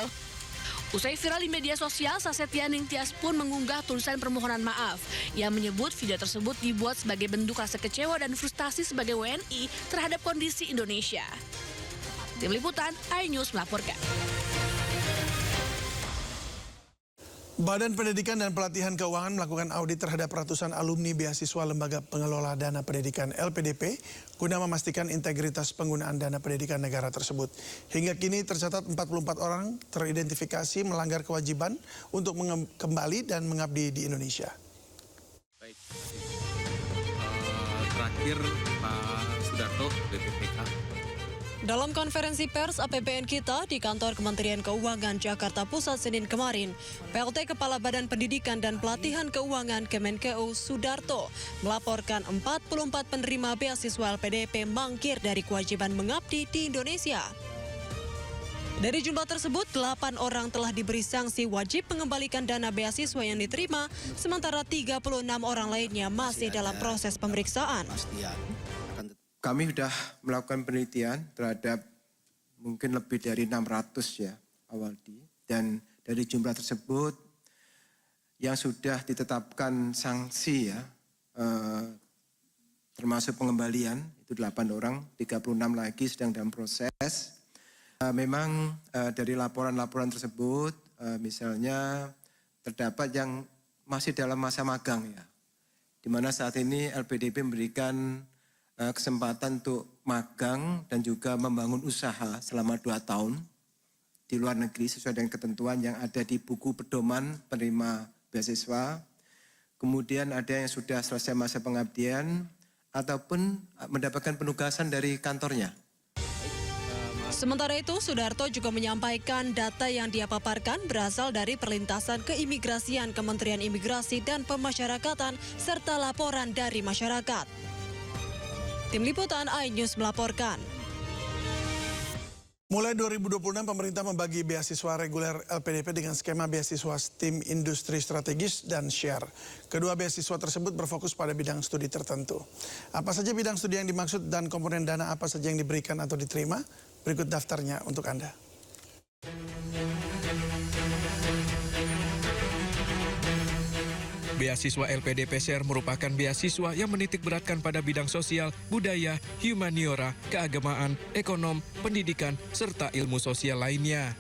Usai viral di media sosial, Sasetyaning Tias pun mengunggah tulisan permohonan maaf. Ia menyebut video tersebut dibuat sebagai bentuk rasa kecewa dan frustasi sebagai WNI terhadap kondisi Indonesia. Tim Liputan, iNews melaporkan. Badan Pendidikan dan Pelatihan Keuangan melakukan audit terhadap ratusan alumni beasiswa Lembaga Pengelola Dana Pendidikan LPDP guna memastikan integritas penggunaan dana pendidikan negara tersebut. Hingga kini tercatat 44 orang teridentifikasi melanggar kewajiban untuk kembali dan mengabdi di Indonesia. Baik, terakhir Pak Sudarto, BPPK. Dalam konferensi pers APBN kita di kantor Kementerian Keuangan Jakarta Pusat Senin kemarin, PLT Kepala Badan Pendidikan dan Pelatihan Keuangan Kemenkeu Sudarto melaporkan 44 penerima beasiswa LPDP mangkir dari kewajiban mengabdi di Indonesia. Dari jumlah tersebut, 8 orang telah diberi sanksi wajib mengembalikan dana beasiswa yang diterima, sementara 36 orang lainnya masih dalam proses pemeriksaan. Kami sudah melakukan penelitian terhadap mungkin lebih dari 600 ya awalnya. Dan dari jumlah tersebut yang sudah ditetapkan sanksi ya, termasuk pengembalian, itu 8 orang, 36 lagi sedang dalam proses. Memang dari laporan-laporan tersebut, misalnya terdapat yang masih dalam masa magang ya. Di mana saat ini LPDP memberikan kesempatan untuk magang dan juga membangun usaha selama 2 tahun di luar negeri sesuai dengan ketentuan yang ada di buku pedoman penerima beasiswa. Kemudian ada yang sudah selesai masa pengabdian ataupun mendapatkan penugasan dari kantornya. Sementara itu, Sudarto juga menyampaikan data yang dia paparkan berasal dari perlintasan keimigrasian Kementerian Imigrasi dan Pemasyarakatan serta laporan dari masyarakat. Tim Liputan iNews melaporkan. Mulai 2026, pemerintah membagi beasiswa reguler LPDP dengan skema beasiswa STEM Industri Strategis dan Share. Kedua beasiswa tersebut berfokus pada bidang studi tertentu. Apa saja bidang studi yang dimaksud dan komponen dana apa saja yang diberikan atau diterima? Berikut daftarnya untuk Anda. Beasiswa LPDP Share merupakan beasiswa yang menitik beratkan pada bidang sosial, budaya, humaniora, keagamaan, ekonom, pendidikan, serta ilmu sosial lainnya.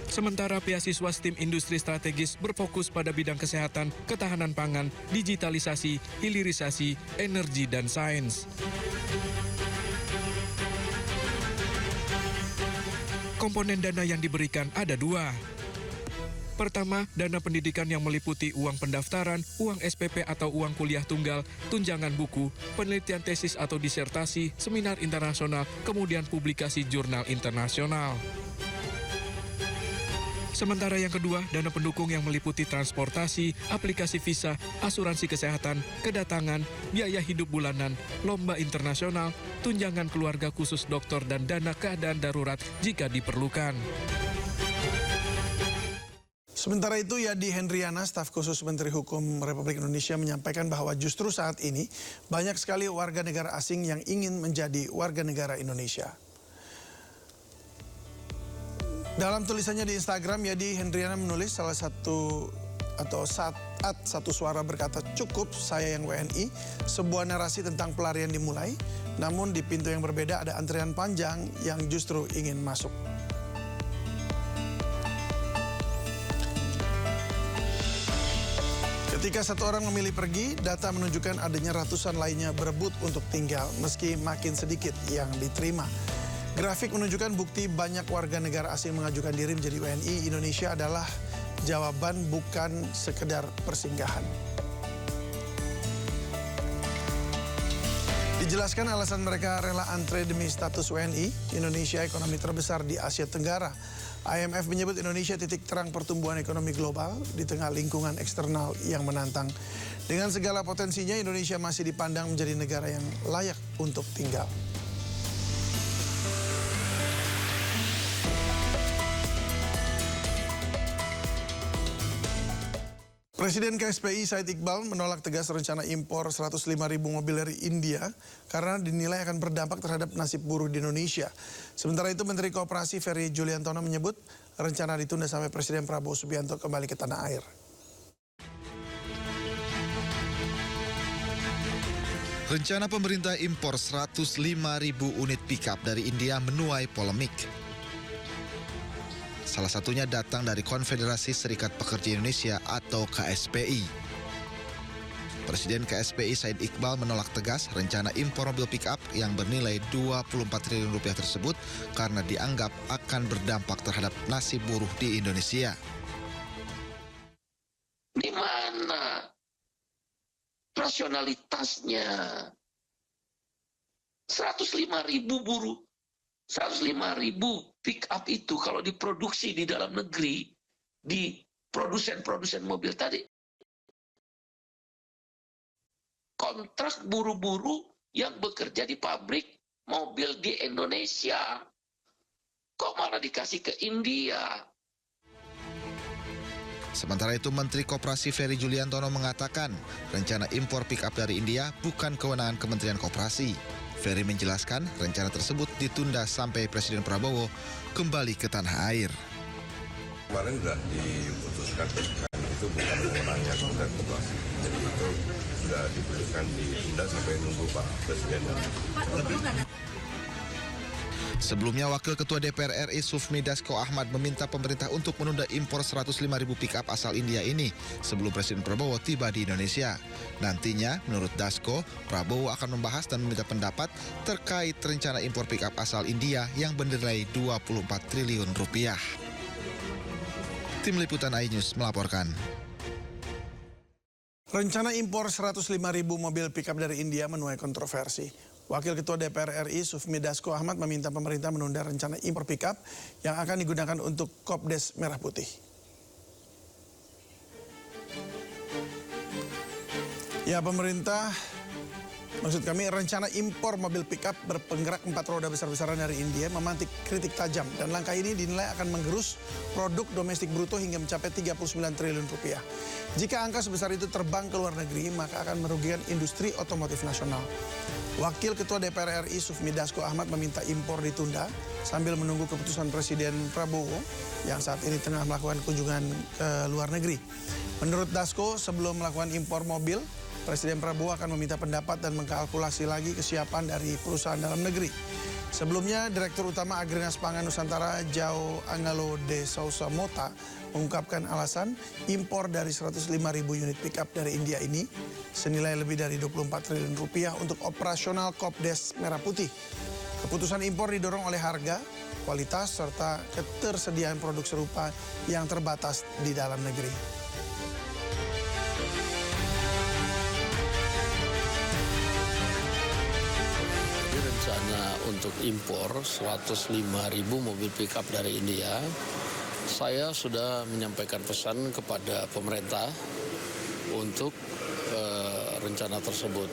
Sementara beasiswa STEM Industri Strategis berfokus pada bidang kesehatan, ketahanan pangan, digitalisasi, hilirisasi, energi, dan sains. Komponen dana yang diberikan ada dua. Pertama, dana pendidikan yang meliputi uang pendaftaran, uang SPP atau uang kuliah tunggal, tunjangan buku, penelitian tesis atau disertasi, seminar internasional, kemudian publikasi jurnal internasional. Sementara yang kedua, dana pendukung yang meliputi transportasi, aplikasi visa, asuransi kesehatan, kedatangan, biaya hidup bulanan, lomba internasional, tunjangan keluarga khusus dokter dan dana keadaan darurat jika diperlukan. Sementara itu, Yadi Hendriana, staf khusus Menteri Hukum Republik Indonesia, menyampaikan bahwa justru saat ini banyak sekali warga negara asing yang ingin menjadi warga negara Indonesia. Dalam tulisannya di Instagram, Yadi Hendriana menulis salah satu atau saat satu suara berkata, "Cukup, saya yang WNI." Sebuah narasi tentang pelarian dimulai, namun di pintu yang berbeda ada antrian panjang yang justru ingin masuk. Ketika satu orang memilih pergi, data menunjukkan adanya ratusan lainnya berebut untuk tinggal, meski makin sedikit yang diterima. Grafik menunjukkan bukti banyak warga negara asing mengajukan diri menjadi WNI Indonesia adalah jawaban, bukan sekedar persinggahan. Dijelaskan alasan mereka rela antre demi status WNI, Indonesia ekonomi terbesar di Asia Tenggara. IMF menyebut Indonesia titik terang pertumbuhan ekonomi global di tengah lingkungan eksternal yang menantang. Dengan segala potensinya, Indonesia masih dipandang menjadi negara yang layak untuk tinggal. Presiden KSPI Said Iqbal menolak tegas rencana impor 105.000 mobil dari India karena dinilai akan berdampak terhadap nasib buruh di Indonesia. Sementara itu, Menteri Koperasi Ferry Juliantono menyebut rencana ditunda sampai Presiden Prabowo Subianto kembali ke tanah air. Rencana pemerintah impor 105.000 unit pickup dari India menuai polemik. Salah satunya datang dari Konfederasi Serikat Pekerja Indonesia atau KSPI. Presiden KSPI Said Iqbal menolak tegas rencana impor mobil pickup yang bernilai 24 triliun rupiah tersebut karena dianggap akan berdampak terhadap nasib buruh di Indonesia. Di mana rasionalitasnya? 105.000 buruh. 105.000 pick up itu kalau diproduksi di dalam negeri, di produsen-produsen mobil tadi, kontrak buruh-buruh yang bekerja di pabrik mobil di Indonesia, kok malah dikasih ke India? Sementara itu, Menteri Koperasi Ferry Juliantono mengatakan rencana impor pick up dari India bukan kewenangan Kementerian Koperasi. Ferry menjelaskan rencana tersebut ditunda sampai Presiden Prabowo kembali ke tanah air. Kemarin sudah diputuskan itu bukan kewenangannya Kementerian Koperasi. Jadi itu sudah diputuskan ditunda sampai nunggu Pak Presiden. Sebelumnya, Wakil Ketua DPR RI Sufmi Dasko Ahmad meminta pemerintah untuk menunda impor 105.000 pick-up asal India ini sebelum Presiden Prabowo tiba di Indonesia. Nantinya, menurut Dasko, Prabowo akan membahas dan meminta pendapat terkait rencana impor pick-up asal India yang bernilai 24 triliun rupiah. Tim Liputan iNews melaporkan. Rencana impor 105.000 mobil pick-up dari India menuai kontroversi. Wakil Ketua DPR RI Sufmi Dasko Ahmad meminta pemerintah menunda rencana impor pick-up yang akan digunakan untuk Kopdes Merah Putih. Ya, pemerintah, maksud kami rencana impor mobil pick-up berpenggerak 4 roda besar-besaran dari India memantik kritik tajam dan langkah ini dinilai akan menggerus produk domestik bruto hingga mencapai 39 triliun rupiah. Jika angka sebesar itu terbang ke luar negeri, maka akan merugikan industri otomotif nasional. Wakil Ketua DPR RI Sufmi Dasko Ahmad meminta impor ditunda sambil menunggu keputusan Presiden Prabowo yang saat ini tengah melakukan kunjungan ke luar negeri. Menurut Dasko, sebelum melakukan impor mobil, Presiden Prabowo akan meminta pendapat dan mengkalkulasi lagi kesiapan dari perusahaan dalam negeri. Sebelumnya, Direktur Utama Agrinas Pangan Nusantara Jao Angalo de Sousa Mota mengungkapkan alasan impor dari 105.000 unit pick-up dari India ini senilai lebih dari 24 triliun rupiah untuk operasional Kopdes Merah Putih. Keputusan impor didorong oleh harga, kualitas, serta ketersediaan produk serupa yang terbatas di dalam negeri. Rencana untuk impor 105.000 mobil pick-up dari India, saya sudah menyampaikan pesan kepada pemerintah untuk rencana tersebut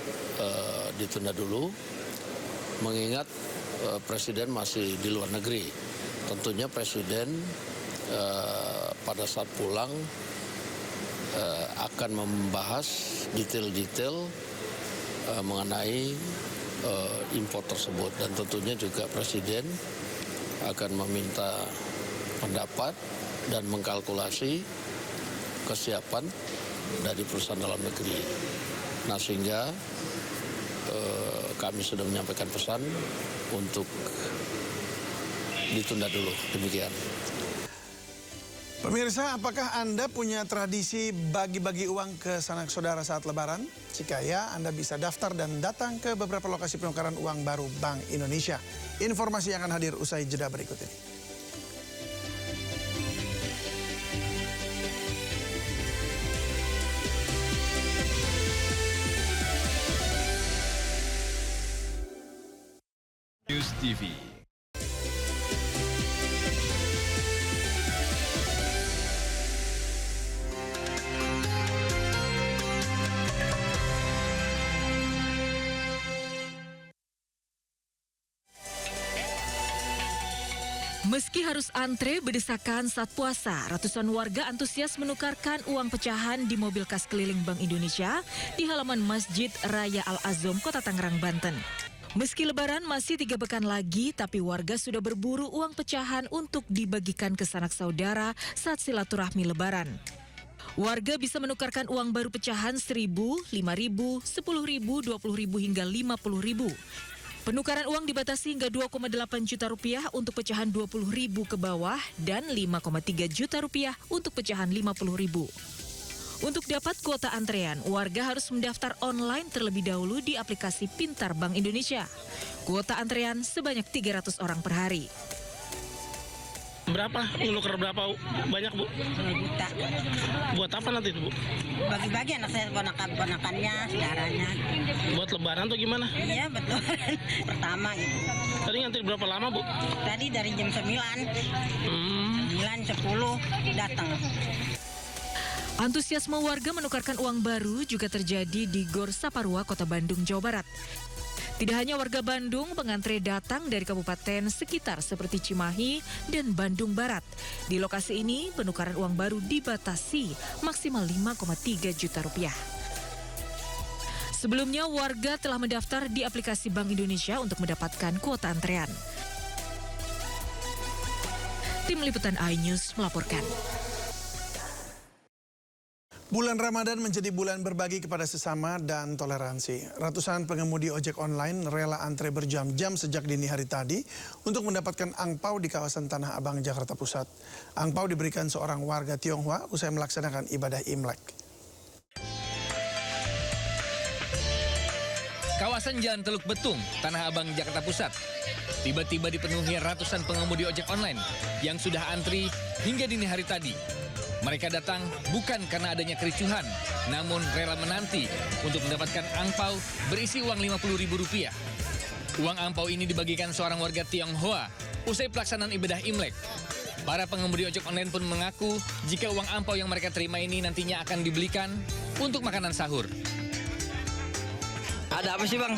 ditunda dulu, mengingat Presiden masih di luar negeri. Tentunya Presiden pada saat pulang akan membahas detail-detail mengenai impor tersebut, dan tentunya juga Presiden akan meminta pendapat dan mengkalkulasi kesiapan dari perusahaan dalam negeri. Nah, sehingga kami sudah menyampaikan pesan untuk ditunda dulu, demikian. Pemirsa, apakah Anda punya tradisi bagi-bagi uang ke sanak saudara saat Lebaran? Jika ya, Anda bisa daftar dan datang ke beberapa lokasi penukaran uang baru Bank Indonesia. Informasi yang akan hadir usai jeda berikut ini. News TV. Meski harus antre berdesakan saat puasa, ratusan warga antusias menukarkan uang pecahan di mobil kas keliling Bank Indonesia di halaman Masjid Raya Al-Azom, Kota Tangerang, Banten. Meski Lebaran masih 3 pekan lagi, tapi warga sudah berburu uang pecahan untuk dibagikan ke sanak saudara saat silaturahmi Lebaran. Warga bisa menukarkan uang baru pecahan 1.000, 5.000, 10.000, 20.000 hingga 50.000. Penukaran uang dibatasi hingga 2,8 juta rupiah untuk pecahan 20.000 ke bawah dan 5,3 juta rupiah untuk pecahan 50.000. Untuk dapat kuota antrean, warga harus mendaftar online terlebih dahulu di aplikasi Pintar Bank Indonesia. Kuota antrean sebanyak 300 orang per hari. Berapa? Menukar berapa banyak, Bu? 2 juta. Buat apa nanti, Bu? Bagi-bagi anak saya, ponakannya, saudaranya. Buat Lebaran atau gimana? Iya, betul. Pertama gitu. Tadi ngantri berapa lama, Bu? Tadi dari jam 9. 9, 10 datang. Antusiasme warga menukarkan uang baru juga terjadi di Gor Saparua, Kota Bandung, Jawa Barat. Tidak hanya warga Bandung, pengantre datang dari kabupaten sekitar seperti Cimahi dan Bandung Barat. Di lokasi ini, penukaran uang baru dibatasi maksimal 5,3 juta rupiah. Sebelumnya, warga telah mendaftar di aplikasi Bank Indonesia untuk mendapatkan kuota antrean. Tim Liputan iNews melaporkan. Bulan Ramadan menjadi bulan berbagi kepada sesama dan toleransi. Ratusan pengemudi ojek online rela antre berjam-jam sejak dini hari tadi untuk mendapatkan angpau di kawasan Tanah Abang, Jakarta Pusat. Angpau diberikan seorang warga Tionghoa usai melaksanakan ibadah Imlek. Kawasan Jalan Teluk Betung, Tanah Abang, Jakarta Pusat, tiba-tiba dipenuhi ratusan pengemudi ojek online yang sudah antri hingga dini hari tadi. Mereka datang bukan karena adanya kericuhan, namun rela menanti untuk mendapatkan angpau berisi uang Rp50.000. Uang angpau ini dibagikan seorang warga Tionghoa usai pelaksanaan ibadah Imlek. Para pengemudi ojek online pun mengaku jika uang angpau yang mereka terima ini nantinya akan dibelikan untuk makanan sahur. Ada apa sih bang?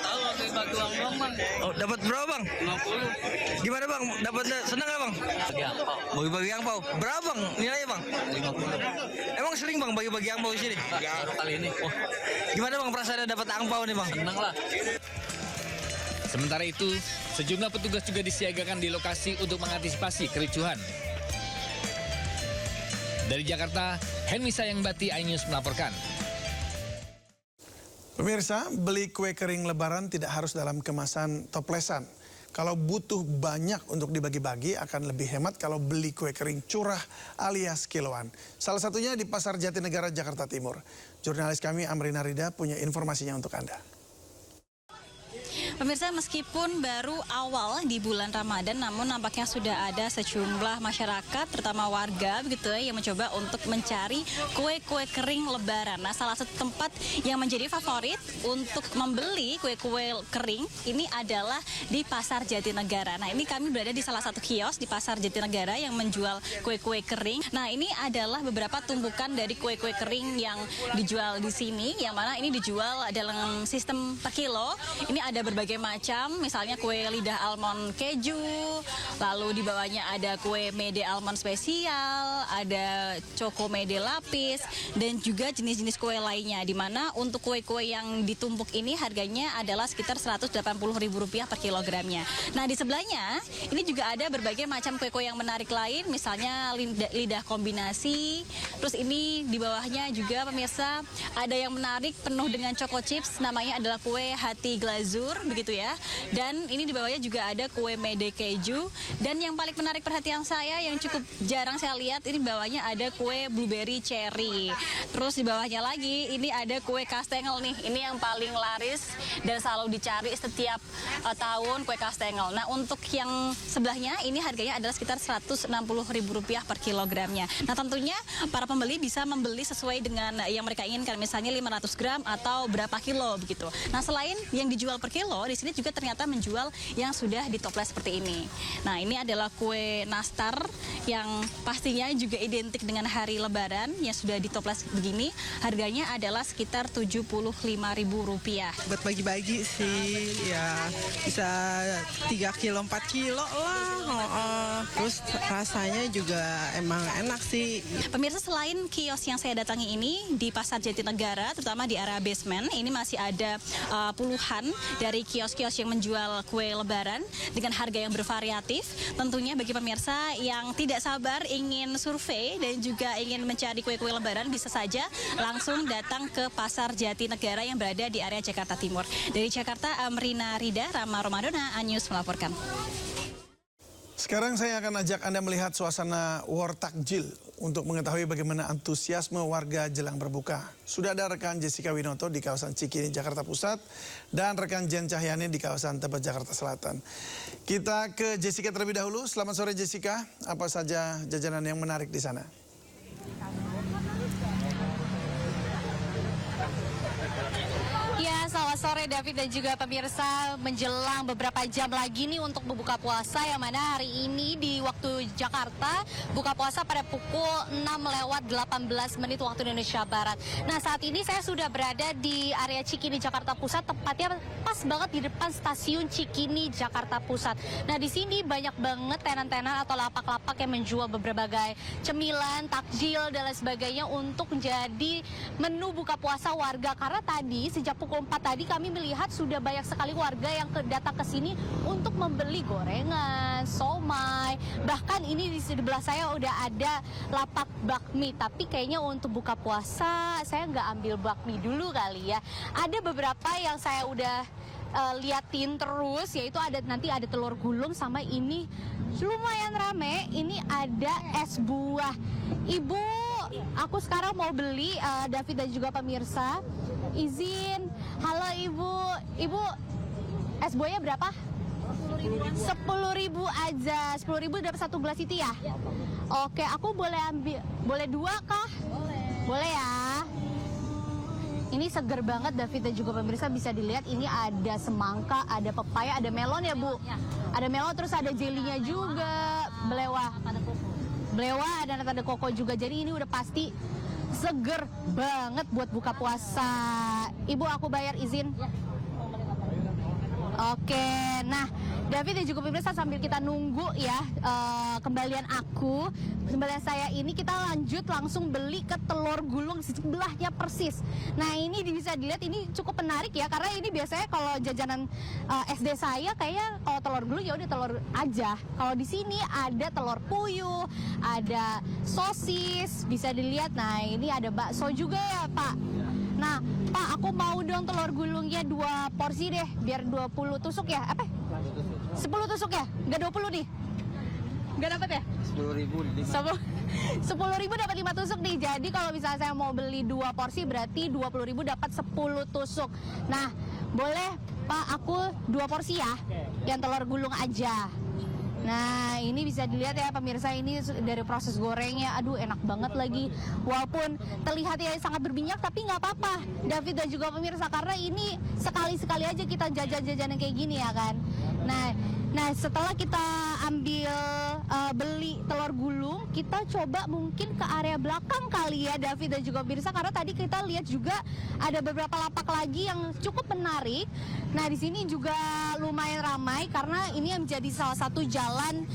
Tahu waktu bagi uang doang bang. Oh, dapat berapa bang? 50. Gimana bang? Dapatnya senang nggak bang? Bagi angpau. Bagi-bagi angpau. Berapa bang nilainya bang? 50. Emang sering bang bagi-bagi angpau di sini? Baru kali ini. Oh, gimana bang perasaannya dapat angpau nih bang? Senang lah. Sementara itu, sejumlah petugas juga disiagakan di lokasi untuk mengantisipasi kericuhan. Dari Jakarta, Henry Sayangbati, iNews melaporkan. Pemirsa, beli kue kering lebaran tidak harus dalam kemasan toplesan. Kalau butuh banyak untuk dibagi-bagi akan lebih hemat kalau beli kue kering curah alias kiloan. Salah satunya di Pasar Jatinegara, Jakarta Timur. Jurnalis kami Amrina Rida punya informasinya untuk Anda. Pemirsa, meskipun baru awal di bulan Ramadan, namun nampaknya sudah ada sejumlah masyarakat, terutama warga begitu ya, yang mencoba untuk mencari kue-kue kering lebaran. Nah, salah satu tempat yang menjadi favorit untuk membeli kue-kue kering ini adalah di Pasar Jatinegara. Nah, ini kami berada di salah satu kios di Pasar Jatinegara yang menjual kue-kue kering. Nah, ini adalah beberapa tumpukan dari kue-kue kering yang dijual di sini, yang mana ini dijual dalam sistem per kilo. Ini ada berbagai macam, misalnya kue lidah almond keju, lalu di bawahnya ada kue mede almond spesial, ada choco mede lapis, dan juga jenis-jenis kue lainnya, di mana untuk kue-kue yang ditumpuk ini harganya adalah sekitar Rp180.000 per kilogramnya. Nah, di sebelahnya ini juga ada berbagai macam kue-kue yang menarik lain, misalnya lidah kombinasi, terus ini di bawahnya juga pemirsa ada yang menarik penuh dengan choco chips, namanya adalah kue hati glazur, begitu ya. Dan ini di bawahnya juga ada kue mede keju. Dan yang paling menarik perhatian saya yang cukup jarang saya lihat, ini di bawahnya ada kue blueberry cherry. Terus di bawahnya lagi ini ada kue kastengel nih. Ini yang paling laris dan selalu dicari setiap tahun, kue kastengel. Nah, untuk yang sebelahnya ini harganya adalah sekitar Rp160.000 per kilogramnya. Nah, tentunya para pembeli bisa membeli sesuai dengan yang mereka inginkan, misalnya 500 gram atau berapa kilo begitu. Nah, selain yang dijual per kilo, di sini juga ternyata menjual yang sudah ditoples seperti ini. Nah, ini adalah kue nastar yang pastinya juga identik dengan hari Lebaran yang sudah ditoples begini. Harganya adalah sekitar Rp75.000. Buat bagi-bagi sih, ya bisa 3 kilo, 4 kilo lah. Terus rasanya juga emang enak sih. Pemirsa, selain kios yang saya datangi ini di Pasar Jatinegara, terutama di area basement, ini masih ada puluhan dari kios-kios yang menjual kue lebaran dengan harga yang bervariatif. Tentunya bagi pemirsa yang tidak sabar ingin survei dan juga ingin mencari kue-kue lebaran, bisa saja langsung datang ke Pasar Jatinegara yang berada di area Jakarta Timur. Dari Jakarta, Amrina Rida, Rama Romadona, iNews melaporkan. Sekarang saya akan ajak Anda melihat suasana war takjil untuk mengetahui bagaimana antusiasme warga jelang berbuka. Sudah ada rekan Jessica Winoto di kawasan Cikini, Jakarta Pusat, dan rekan Jen Cahyani di kawasan Tebet, Jakarta Selatan. Kita ke Jessica terlebih dahulu. Selamat sore Jessica, apa saja jajanan yang menarik di sana? Ya, selamat sore David dan juga pemirsa. Menjelang beberapa jam lagi nih untuk berbuka puasa, yang mana hari ini di waktu Jakarta buka puasa pada pukul 6:18 waktu Indonesia Barat. Nah, saat ini saya sudah berada di area Cikini, Jakarta Pusat, tepatnya pas banget di depan stasiun Cikini, Jakarta Pusat. Nah, di sini banyak banget tenan-tenan atau lapak-lapak yang menjual berbagai cemilan, takjil dan lain sebagainya untuk menjadi menu buka puasa warga. Karena tadi sejak pukul 4 tadi kami melihat sudah banyak sekali warga yang datang ke sini untuk membeli gorengan, somai. Bahkan ini di sebelah saya udah ada lapak bakmi. Tapi kayaknya untuk buka puasa saya nggak ambil bakmi dulu kali ya. Ada beberapa yang saya udah liatin terus, yaitu nanti ada telur gulung sama ini lumayan rame. Ini ada es buah. Ibu, aku sekarang mau beli, David dan juga pemirsa. Izin. Halo Ibu. Ibu, es buahnya berapa? 10.000 aja. 10.000 dapat 1 gelas itu ya? Oke, aku boleh ambil. Boleh 2 kah? Boleh ya. Ini seger banget David dan juga pemirsa, bisa dilihat ini ada semangka, ada pepaya, ada melon ya Bu? Ada melon, terus ada jelinya juga, belewah. Belewah, ada koko juga, jadi ini udah pasti seger banget buat buka puasa. Ibu, aku bayar, izin. Oke, nah David dan juga pemirsa, sambil kita nunggu ya kembalian saya ini, kita lanjut langsung beli ke telur gulung sebelahnya persis. Nah ini bisa dilihat, ini cukup menarik ya, karena ini biasanya kalau jajanan SD saya kayaknya kalau telur gulung ya udah telur aja. Kalau di sini ada telur puyuh, ada sosis, bisa dilihat. Nah ini ada bakso juga ya Pak. Nah, Pak, aku mau dong telur gulungnya 2 porsi deh, biar 20 tusuk ya. Apa? 10 tusuk ya? Enggak 20 nih? Enggak dapat ya? 10.000 dapat 5 tusuk nih. Jadi kalau misalnya saya mau beli 2 porsi berarti 20.000 dapat 10 tusuk. Nah, boleh Pak, aku 2 porsi ya, yang telur gulung aja. Nah ini bisa dilihat ya pemirsa, ini dari proses gorengnya, aduh enak banget lagi. Walaupun terlihat ya sangat berminyak, tapi nggak apa-apa David dan juga pemirsa, karena ini sekali-sekali aja kita jajan-jajan yang kayak gini ya kan. Nah setelah kita ambil beli telur gulung, kita coba mungkin ke area belakang kali ya David dan juga pemirsa, karena tadi kita lihat juga ada beberapa lapak lagi yang cukup menarik. Nah di sini juga lumayan ramai karena ini yang menjadi salah satu jalan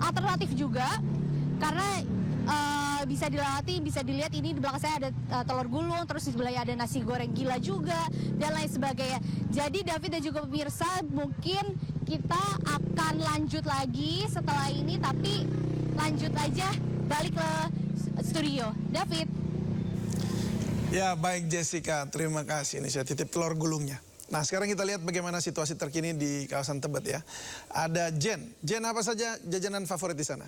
alternatif juga, karena bisa dilewati, bisa dilihat ini di belakang saya ada telur gulung, terus di sebelahnya ada nasi goreng gila juga dan lain sebagainya. Jadi David dan juga pemirsa, mungkin kita akan lanjut lagi setelah ini, tapi lanjut aja balik ke studio. David. Ya baik Jessica, terima kasih. Ini saya titip telur gulungnya. Nah sekarang kita lihat bagaimana situasi terkini di kawasan Tebet ya. Ada Jen. Jen, apa saja jajanan favorit di sana?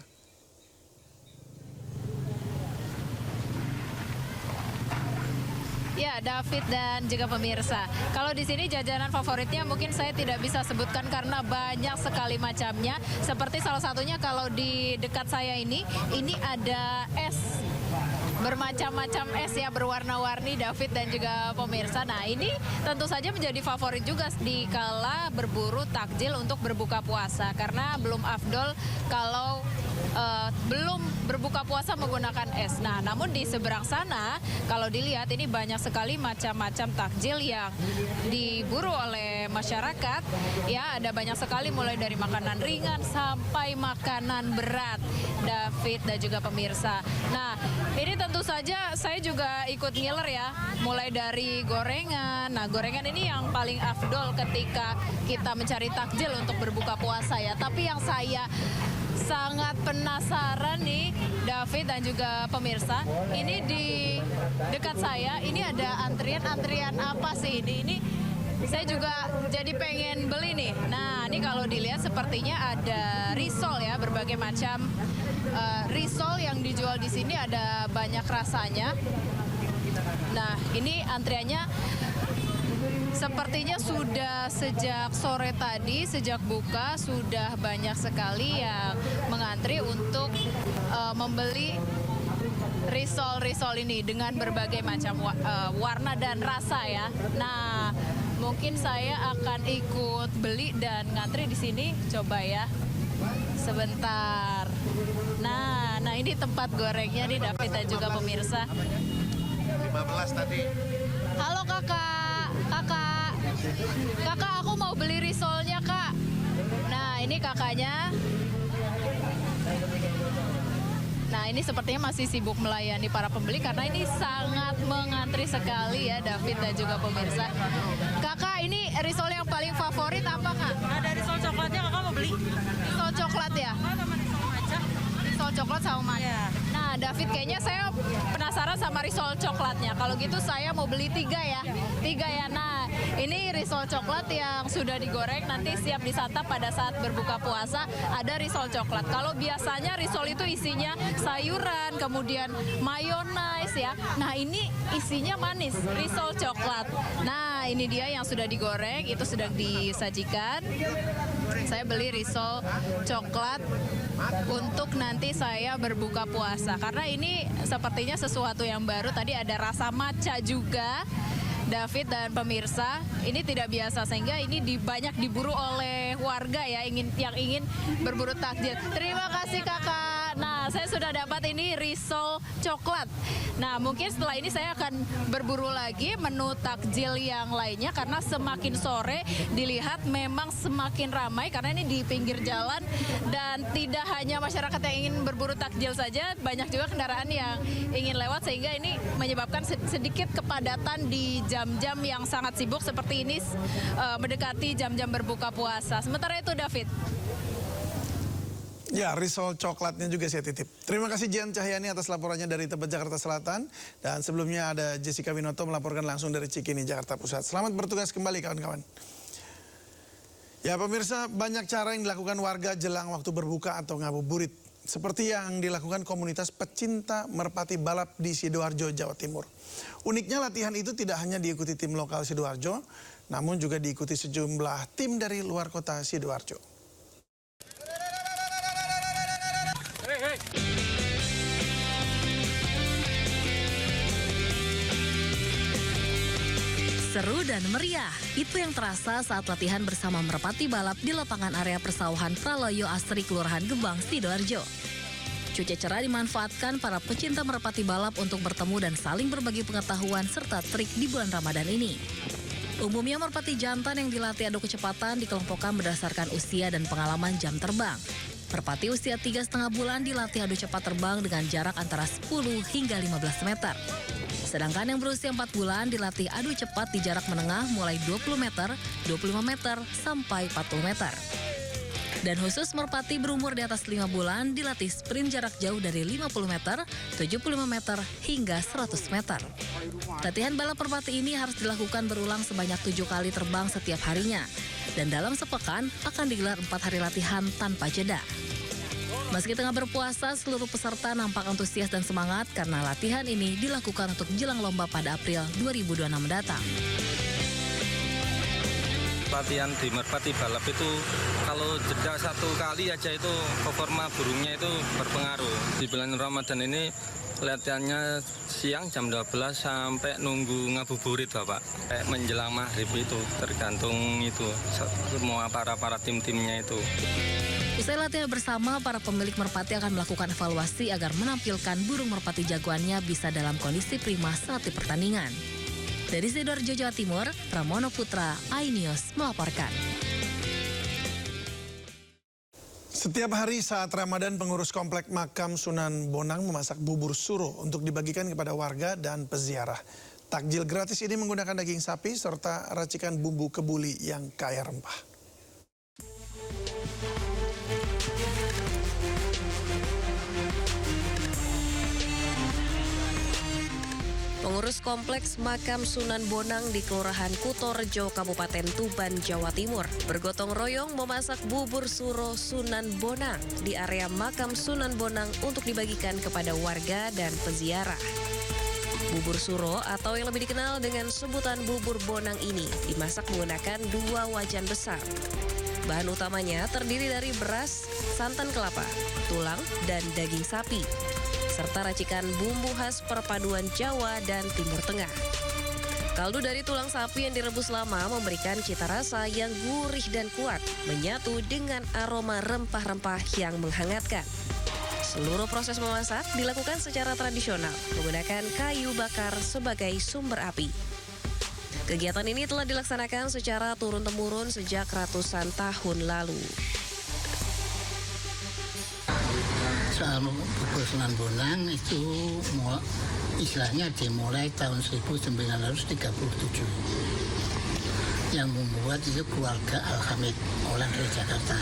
Ya, David dan juga pemirsa. Kalau di sini jajanan favoritnya mungkin saya tidak bisa sebutkan karena banyak sekali macamnya. Seperti salah satunya kalau di dekat saya ini ada es. Bermacam-macam es ya, berwarna-warni David dan juga pemirsa. Nah ini tentu saja menjadi favorit juga di kala berburu takjil untuk berbuka puasa. Karena belum afdol kalau belum berbuka puasa menggunakan es. Nah, namun di seberang sana kalau dilihat ini banyak sekali macam-macam takjil yang diburu oleh masyarakat. Ya, ada banyak sekali mulai dari makanan ringan sampai makanan berat, David dan juga pemirsa. Nah, ini tentu saja saya juga ikut ngiler ya, mulai dari gorengan. Nah, gorengan ini yang paling afdol ketika kita mencari takjil untuk berbuka puasa ya. Tapi yang saya sangat penasaran nih David dan juga pemirsa, ini di dekat saya ini ada antrian apa sih ini saya juga jadi pengen beli nih. Nah ini kalau dilihat sepertinya ada risol ya, berbagai macam risol yang dijual di sini, ada banyak rasanya. Nah ini antriannya sepertinya sudah sejak sore tadi, sejak buka sudah banyak sekali yang mengantri untuk membeli risol-risol ini dengan berbagai macam warna dan rasa ya. Nah, mungkin saya akan ikut beli dan ngantri di sini, coba ya. Sebentar. Nah ini tempat gorengnya nih David dan juga pemirsa. 15 tadi. Halo Kakak, aku mau beli risolnya Kak. Nah ini kakaknya. Nah, ini sepertinya masih sibuk melayani para pembeli karena ini sangat mengantri sekali ya, David dan juga pemirsa. Kakak, ini risol yang paling favorit apa, Kak? Ada risol coklatnya, kakak mau beli? Risol coklat ya? Risol coklat sama maca. Nah, David, kayaknya saya penasaran sama risol coklatnya. Kalau gitu saya mau beli 3 ya. 3 ya. Nah, ini risol coklat yang sudah digoreng, nanti siap disantap pada saat berbuka puasa. Ada risol coklat. Kalau biasanya risol itu isinya sayuran, kemudian mayones ya. Nah, ini isinya manis, risol coklat. Nah, ini dia yang sudah digoreng, itu sedang disajikan. Saya beli risol coklat untuk nanti saya berbuka puasa. Karena ini sepertinya sesuatu yang baru. Tadi ada rasa matcha juga. David dan pemirsa, ini tidak biasa sehingga ini banyak diburu oleh warga ya yang ingin berburu takjil. Terima kasih Kakak. Nah, saya sudah dapat ini risol coklat. Nah, mungkin setelah ini saya akan berburu lagi menu takjil yang lainnya karena semakin sore dilihat memang semakin ramai karena ini di pinggir jalan dan tidak hanya masyarakat yang ingin berburu takjil saja, banyak juga kendaraan yang ingin lewat sehingga ini menyebabkan sedikit kepadatan di jam-jam yang sangat sibuk seperti ini mendekati jam-jam berbuka puasa. Sementara itu David. Ya, risol coklatnya juga saya titip. Terima kasih Jian Cahyani atas laporannya dari Tebet, Jakarta Selatan. Dan sebelumnya ada Jessica Winoto melaporkan langsung dari Cikini, Jakarta Pusat. Selamat bertugas kembali kawan-kawan. Ya pemirsa, banyak cara yang dilakukan warga jelang waktu berbuka atau ngabuburit. Seperti yang dilakukan komunitas pecinta merpati balap di Sidoarjo, Jawa Timur. Uniknya latihan itu tidak hanya diikuti tim lokal Sidoarjo, namun juga diikuti sejumlah tim dari luar kota Sidoarjo. Seru dan meriah, itu yang terasa saat latihan bersama merpati balap di lapangan area persawahan Praloyo Asri, Kelurahan Gebang, Sidoarjo. Cuaca cerah dimanfaatkan para pecinta merpati balap untuk bertemu dan saling berbagi pengetahuan serta trik di bulan Ramadan ini. Umumnya merpati jantan yang dilatih adu kecepatan dikelompokkan berdasarkan usia dan pengalaman jam terbang. Merpati usia 3,5 bulan dilatih adu cepat terbang dengan jarak antara 10 hingga 15 meter. Sedangkan yang berusia 4 bulan dilatih adu cepat di jarak menengah mulai 20 meter, 25 meter, sampai 40 meter. Dan khusus merpati berumur di atas 5 bulan dilatih sprint jarak jauh dari 50 meter, 75 meter, hingga 100 meter. Latihan balap merpati ini harus dilakukan berulang sebanyak 7 kali terbang setiap harinya. Dan dalam sepekan akan digelar 4 hari latihan tanpa jeda. Meski tengah berpuasa, seluruh peserta nampak antusias dan semangat karena latihan ini dilakukan untuk jelang lomba pada April 2026 mendatang. Latihan di merpati balap itu kalau jeda 1 kali aja itu performa burungnya itu berpengaruh. Di bulan Ramadan ini latihannya siang jam 12 sampai nunggu ngabuburit Bapak. Menjelang maghrib itu tergantung itu semua para tim-timnya itu. Usai latihan bersama, para pemilik merpati akan melakukan evaluasi agar menampilkan burung merpati jagoannya bisa dalam kondisi prima saat di pertandingan. Dari Sidoarjo, Jawa Timur, Pramono Putra, iNews melaporkan. Setiap hari saat Ramadan, pengurus komplek makam Sunan Bonang memasak bubur suro untuk dibagikan kepada warga dan peziarah. Takjil gratis ini menggunakan daging sapi serta racikan bumbu kebuli yang kaya rempah. Pengurus kompleks makam Sunan Bonang di Kelurahan Kutorejo, Kabupaten Tuban, Jawa Timur, bergotong royong memasak bubur suro Sunan Bonang di area makam Sunan Bonang untuk dibagikan kepada warga dan peziarah. Bubur suro atau yang lebih dikenal dengan sebutan bubur bonang ini dimasak menggunakan 2 wajan besar. Bahan utamanya terdiri dari beras, santan kelapa, tulang, dan daging sapi, serta racikan bumbu khas perpaduan Jawa dan Timur Tengah. Kaldu dari tulang sapi yang direbus lama memberikan cita rasa yang gurih dan kuat, menyatu dengan aroma rempah-rempah yang menghangatkan. Seluruh proses memasak dilakukan secara tradisional, menggunakan kayu bakar sebagai sumber api. Kegiatan ini telah dilaksanakan secara turun-temurun sejak ratusan tahun lalu. Soal bubur Sunan Bonang itu istilahnya dimulai tahun 1937. Yang membuat itu keluarga Al-Hamid, orang dari Jakarta.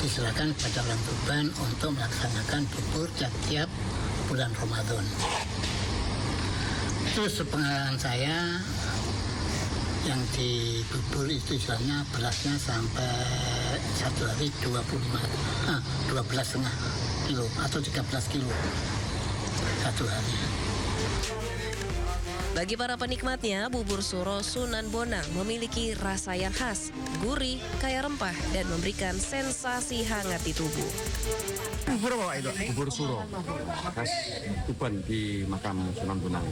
Diserahkan pada orang Tuban untuk melaksanakan bubur tiap-tiap bulan Ramadan. Terus sepengalaman saya, yang di bubur itu istilahnya berasnya sampai satu hari 12,5 kilo atau 13 kilo satu hari. Bagi para penikmatnya, bubur suro Sunan Bonang memiliki rasa yang khas, gurih, kaya rempah, dan memberikan sensasi hangat di tubuh. Bubur apa itu? Bubur suro, khas Tuban di makam Sunan Bonang.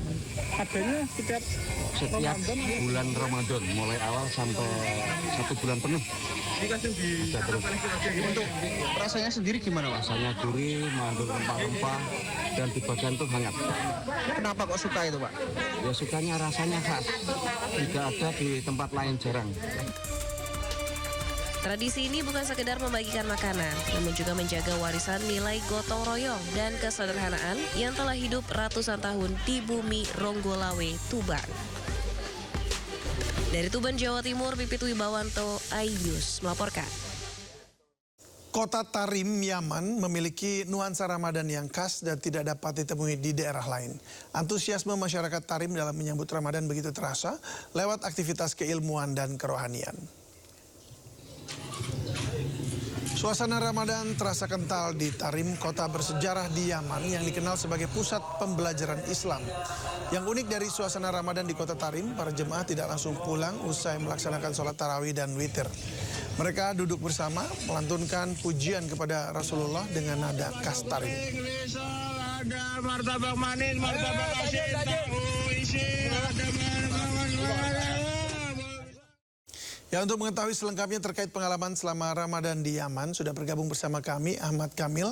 Adanya setiap bulan Ramadan, mulai awal sampai 1 bulan penuh. Bisa terus. Untuk rasanya sendiri gimana, Mas? Rasanya gurih, mengandung rempah-rempah, dan di bagian itu hangat. Kenapa kok suka itu, Pak? Ya sukanya rasanya khas, tidak ada di tempat lain, jarang. Tradisi ini bukan sekedar membagikan makanan, namun juga menjaga warisan nilai gotong royong dan kesederhanaan yang telah hidup ratusan tahun di bumi Ronggolawe, Tuban. Dari Tuban, Jawa Timur, Pipit Wibawanto, iNews melaporkan. Kota Tarim, Yaman memiliki nuansa Ramadan yang khas dan tidak dapat ditemui di daerah lain. Antusiasme masyarakat Tarim dalam menyambut Ramadan begitu terasa lewat aktivitas keilmuan dan kerohanian. Suasana Ramadan terasa kental di Tarim, kota bersejarah di Yaman yang dikenal sebagai pusat pembelajaran Islam. Yang unik dari suasana Ramadan di kota Tarim, para jemaah tidak langsung pulang usai melaksanakan sholat tarawih dan witir. Mereka duduk bersama, melantunkan pujian kepada Rasulullah dengan nada khas Tarim. Martabak manis, martabak asin, tahu isi, Ya, untuk mengetahui selengkapnya terkait pengalaman selama Ramadan di Yaman, sudah bergabung bersama kami Ahmad Kamil,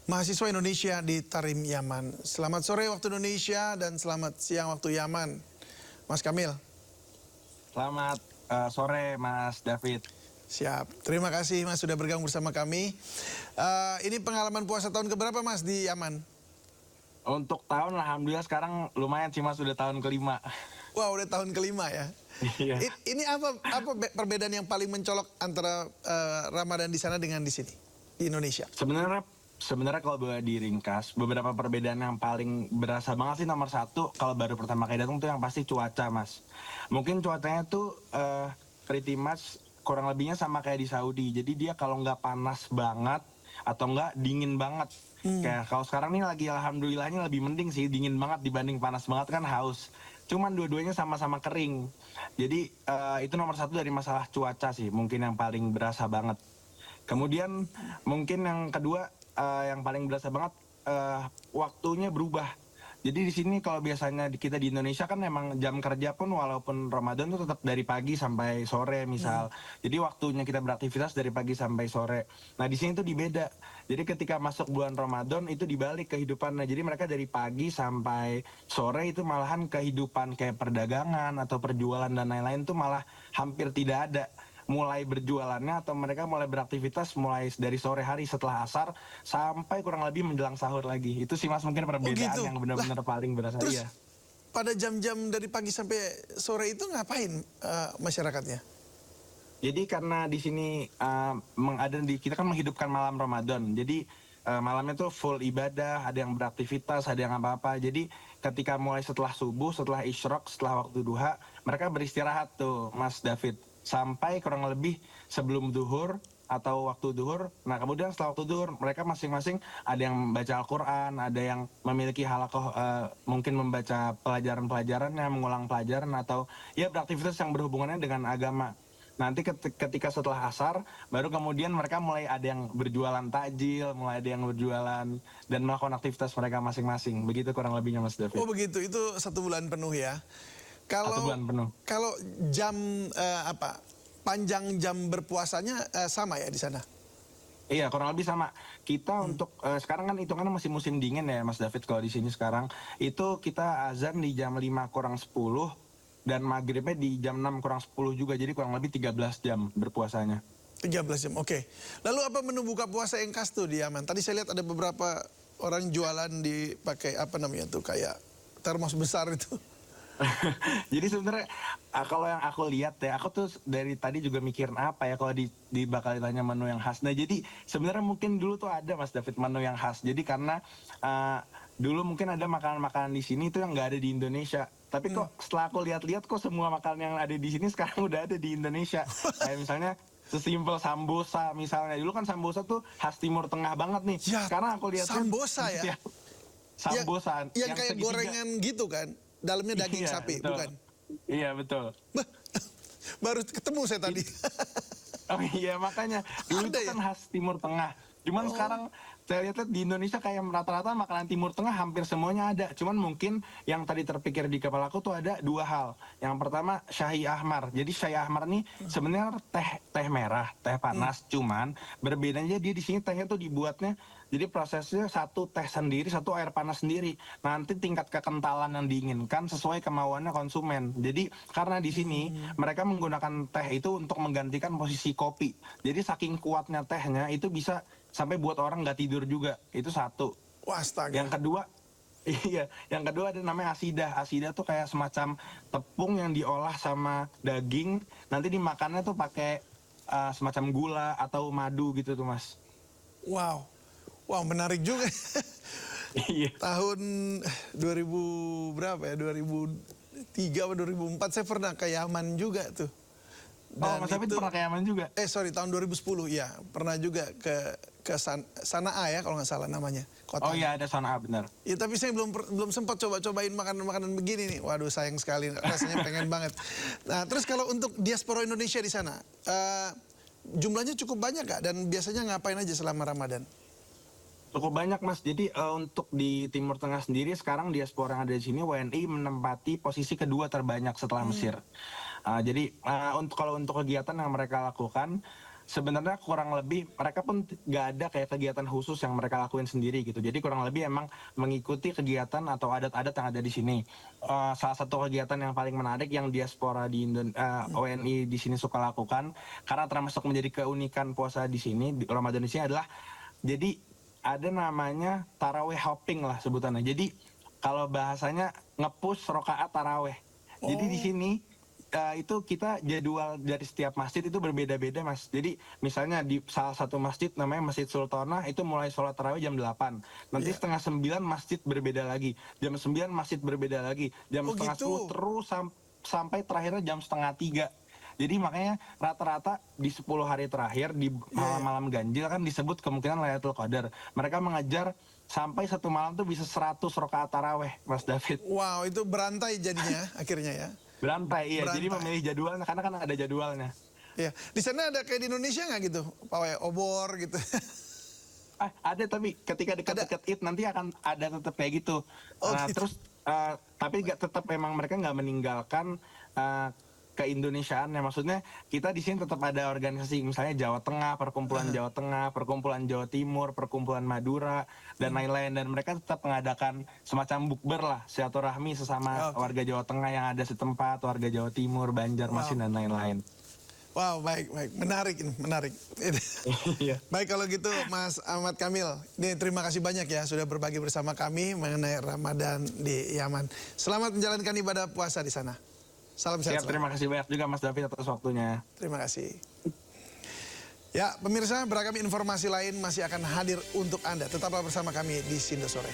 mahasiswa Indonesia di Tarim, Yaman. Selamat sore waktu Indonesia dan selamat siang waktu Yaman, Mas Kamil. Selamat sore, Mas David. Siap, terima kasih Mas sudah bergabung bersama kami. Ini pengalaman puasa tahun keberapa Mas di Yaman? Untuk tahun, alhamdulillah sekarang lumayan sih Mas, sudah tahun kelima. Wah, udah tahun kelima ya. Iya. Ini apa perbedaan yang paling mencolok antara Ramadan di sana dengan di sini, di Indonesia? Sebenarnya kalau boleh diringkas, beberapa perbedaan yang paling berasa banget sih nomor satu, kalau baru pertama kali datang tuh yang pasti cuaca, Mas. Mungkin cuacanya tuh pretty much kurang lebihnya sama kayak di Saudi. Jadi dia kalau nggak panas banget atau nggak dingin banget. Kayak kalau sekarang nih lagi alhamdulillahnya lebih mending sih, dingin banget dibanding panas banget kan haus. Cuman dua-duanya sama-sama kering. Jadi itu nomor satu dari masalah cuaca sih, mungkin yang paling berasa banget. Kemudian mungkin yang kedua yang paling berasa banget waktunya berubah. Jadi di sini kalau biasanya kita di Indonesia kan emang jam kerja pun walaupun Ramadan tuh tetap dari pagi sampai sore misal. Jadi waktunya kita beraktivitas dari pagi sampai sore. Nah di sini tuh dibeda. Jadi ketika masuk bulan Ramadan itu dibalik kehidupannya. Jadi mereka dari pagi sampai sore itu malahan kehidupan kayak perdagangan atau perjualan dan lain-lain tuh malah hampir tidak ada. Mulai berjualannya atau mereka mulai beraktivitas mulai dari sore hari setelah asar sampai kurang lebih menjelang sahur lagi. Itu sih Mas mungkin perbedaan yang benar-benar paling berasa. Terus, iya. Pada jam-jam dari pagi sampai sore itu ngapain masyarakatnya? Jadi karena di sini kita kan menghidupkan malam Ramadan. Jadi malamnya tuh full ibadah, ada yang beraktivitas, ada yang apa-apa. Jadi ketika mulai setelah subuh, setelah isyraq, setelah waktu duha, mereka beristirahat tuh Mas David. Sampai kurang lebih sebelum duhur atau waktu duhur. Nah kemudian setelah waktu duhur mereka masing-masing ada yang membaca Al-Quran, ada yang memiliki halaqah mungkin membaca pelajaran-pelajarannya, mengulang pelajaran atau ya beraktivitas yang berhubungannya dengan agama. Nanti ketika setelah asar baru kemudian mereka mulai ada yang berjualan takjil, mulai ada yang berjualan dan melakukan aktivitas mereka masing-masing. Begitu kurang lebihnya Mas David. Oh begitu, itu 1 bulan penuh ya. Kalau jam panjang jam berpuasanya sama ya di sana? Iya kurang lebih sama. Kita untuk sekarang kan hitungannya masih musim dingin ya Mas David. Kalau di sini sekarang itu kita azan di jam 5 kurang 10 dan maghribnya di jam 6 kurang 10 juga. Jadi kurang lebih 13 jam berpuasanya. 13 jam, oke. Lalu apa menu buka puasa yang khas tuh di Yaman? Tadi saya lihat ada beberapa orang jualan dipakai apa namanya tuh, kayak termos besar itu. Jadi sebenarnya kalau yang aku lihat ya, aku tuh dari tadi juga mikirin apa ya kalau bakal ditanya menu yang khas. Nah jadi sebenarnya mungkin dulu tuh ada Mas David menu yang khas. Jadi karena dulu mungkin ada makanan-makanan di sini itu yang nggak ada di Indonesia. Tapi kok setelah aku lihat-lihat kok semua makanan yang ada di sini sekarang udah ada di Indonesia. Kayak misalnya sesimpel sambosa misalnya. Dulu kan sambosa tuh khas Timur Tengah banget nih. Ya, sekarang aku lihat sambosa ya. Sambosa yang kayak segitiga. Gorengan gitu kan. Dalamnya daging sapi, betul. bukan? Iya, betul. Baru ketemu saya tadi. Oh iya, makanya dulu itu kan khas Timur Tengah. Cuman sekarang saya lihat di Indonesia kayak rata-rata makanan Timur Tengah hampir semuanya ada. Cuman mungkin yang tadi terpikir di kepala aku tuh ada dua hal. Yang pertama Shahi Ahmar. Jadi Shahi Ahmar nih sebenarnya teh merah, teh panas. Cuman berbedanya dia di sini tehnya tuh dibuatnya. Jadi prosesnya satu teh sendiri, satu air panas sendiri. Nanti tingkat kekentalan yang diinginkan sesuai kemauannya konsumen. Jadi karena di sini mereka menggunakan teh itu untuk menggantikan posisi kopi. Jadi saking kuatnya tehnya itu bisa sampai buat orang nggak tidur juga. Itu satu. Wah, astaga. Yang kedua, yang kedua ada namanya asidah. Asidah tuh kayak semacam tepung yang diolah sama daging. Nanti dimakannya tuh pakai semacam gula atau madu gitu tuh, Mas. Wow, menarik juga. Tahun 2000 berapa ya? 2003 atau 2004 saya pernah ke Yaman juga tuh. Dan Mas David pernah ke Yaman juga? Tahun 2010 ya, pernah juga ke Sana'a ya kalau nggak salah namanya. Kota. Oh iya, ada Sana'a, benar. Ya tapi saya belum sempat cobain makanan-makanan begini nih. Waduh, sayang sekali, rasanya pengen banget. Nah, terus kalau untuk diaspora Indonesia di sana, jumlahnya cukup banyak gak? Dan biasanya ngapain aja selama Ramadan? Cukup banyak, Mas. Jadi untuk di Timur Tengah sendiri sekarang diaspora yang ada di sini WNI menempati posisi kedua terbanyak setelah Mesir. Jadi kalau untuk kegiatan yang mereka lakukan sebenarnya kurang lebih mereka pun nggak ada kayak kegiatan khusus yang mereka lakuin sendiri gitu. Jadi kurang lebih emang mengikuti kegiatan atau adat-adat yang ada di sini. Salah satu kegiatan yang paling menarik yang diaspora di WNI di sini suka lakukan karena termasuk menjadi keunikan puasa di sini di Ramadan di sini adalah jadi ada namanya taraweh hopping lah sebutannya. Jadi kalau bahasanya nge-push rokaat taraweh. Jadi di sini itu kita jadwal dari setiap masjid itu berbeda-beda, Mas. Jadi misalnya di salah satu masjid namanya Masjid Sultanah itu mulai sholat tarawih jam 8. Nanti setengah 9 masjid berbeda lagi. Jam 9 masjid berbeda lagi. Jam setengah 10 terus sampai terakhirnya jam setengah 3. Jadi makanya rata-rata di 10 hari terakhir di malam-malam ganjil kan disebut kemungkinan Lailatul Qadar. Mereka mengejar sampai satu malam tuh bisa 100 rakaat taraweh, Mas David. Wow, itu berantai jadinya akhirnya ya. Berantai, iya. Jadi memilih jadwalnya karena kan ada jadwalnya. Iya. Di sana ada kayak di Indonesia nggak gitu? Pawai obor gitu. Ada, tapi ketika dekat-dekat Id nanti akan ada tetap kayak gitu. Gitu. Terus tapi tetap memang mereka nggak meninggalkan keindonesiaan ya, maksudnya kita di sini tetap ada organisasi misalnya Jawa Tengah, Perkumpulan Jawa Tengah, Perkumpulan Jawa Timur, Perkumpulan Madura dan lain-lain, dan mereka tetap mengadakan semacam bukber lah, silaturahmi sesama warga Jawa Tengah yang ada setempat, warga Jawa Timur, Banjarmasin dan lain-lain. Wow, baik, menarik. Baik kalau gitu, Mas Ahmad Kamil, ini terima kasih banyak ya sudah berbagi bersama kami mengenai Ramadan di Yaman. Selamat menjalankan ibadah puasa di sana. Salam sehat. Terima kasih banyak juga Mas David atas waktunya. Terima kasih. Ya, pemirsa, beragam informasi lain masih akan hadir untuk Anda. Tetaplah bersama kami di Sindo Sore.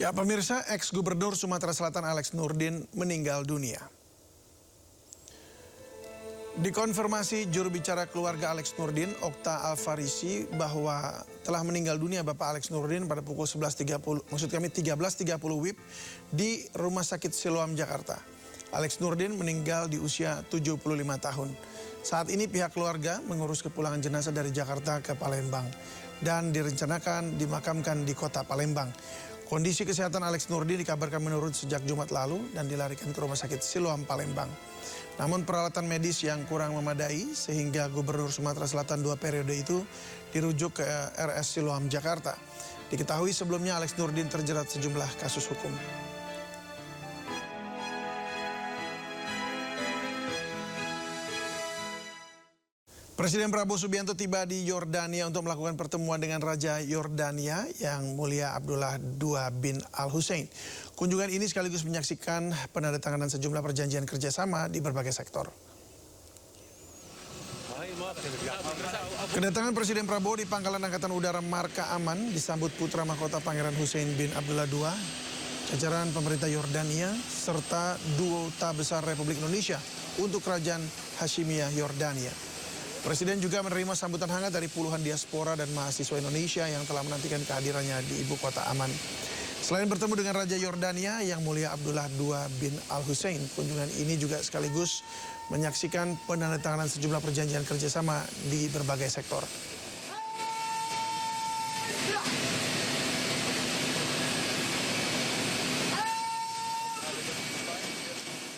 Ya, pemirsa, ex-gubernur Sumatera Selatan Alex Nurdin meninggal dunia. Dikonfirmasi juru bicara keluarga Alex Nurdin, Okta Alfarisi, bahwa telah meninggal dunia Bapak Alex Nurdin pada pukul 13.30 WIB di Rumah Sakit Siloam, Jakarta. Alex Nurdin meninggal di usia 75 tahun. Saat ini pihak keluarga mengurus kepulangan jenazah dari Jakarta ke Palembang dan direncanakan dimakamkan di kota Palembang. Kondisi kesehatan Alex Nurdin dikabarkan menurun sejak Jumat lalu dan dilarikan ke Rumah Sakit Siloam Palembang. Namun peralatan medis yang kurang memadai sehingga Gubernur Sumatera Selatan 2 periode itu dirujuk ke RS Siloam Jakarta. Diketahui sebelumnya Alex Nurdin terjerat sejumlah kasus hukum. Presiden Prabowo Subianto tiba di Yordania untuk melakukan pertemuan dengan Raja Yordania Yang Mulia Abdullah II bin Al-Hussein. Kunjungan ini sekaligus menyaksikan penandatanganan sejumlah perjanjian kerjasama di berbagai sektor. Kedatangan Presiden Prabowo di Pangkalan Angkatan Udara Marka Aman disambut putra mahkota Pangeran Hussein bin Abdullah II, jajaran pemerintah Yordania, serta Duta Besar Republik Indonesia untuk Kerajaan Hashimiyah Yordania. Presiden juga menerima sambutan hangat dari puluhan diaspora dan mahasiswa Indonesia yang telah menantikan kehadirannya di ibu kota Aman. Selain bertemu dengan Raja Yordania Yang Mulia Abdullah II bin Al-Hussein, kunjungan ini juga sekaligus menyaksikan penandatanganan sejumlah perjanjian kerjasama di berbagai sektor.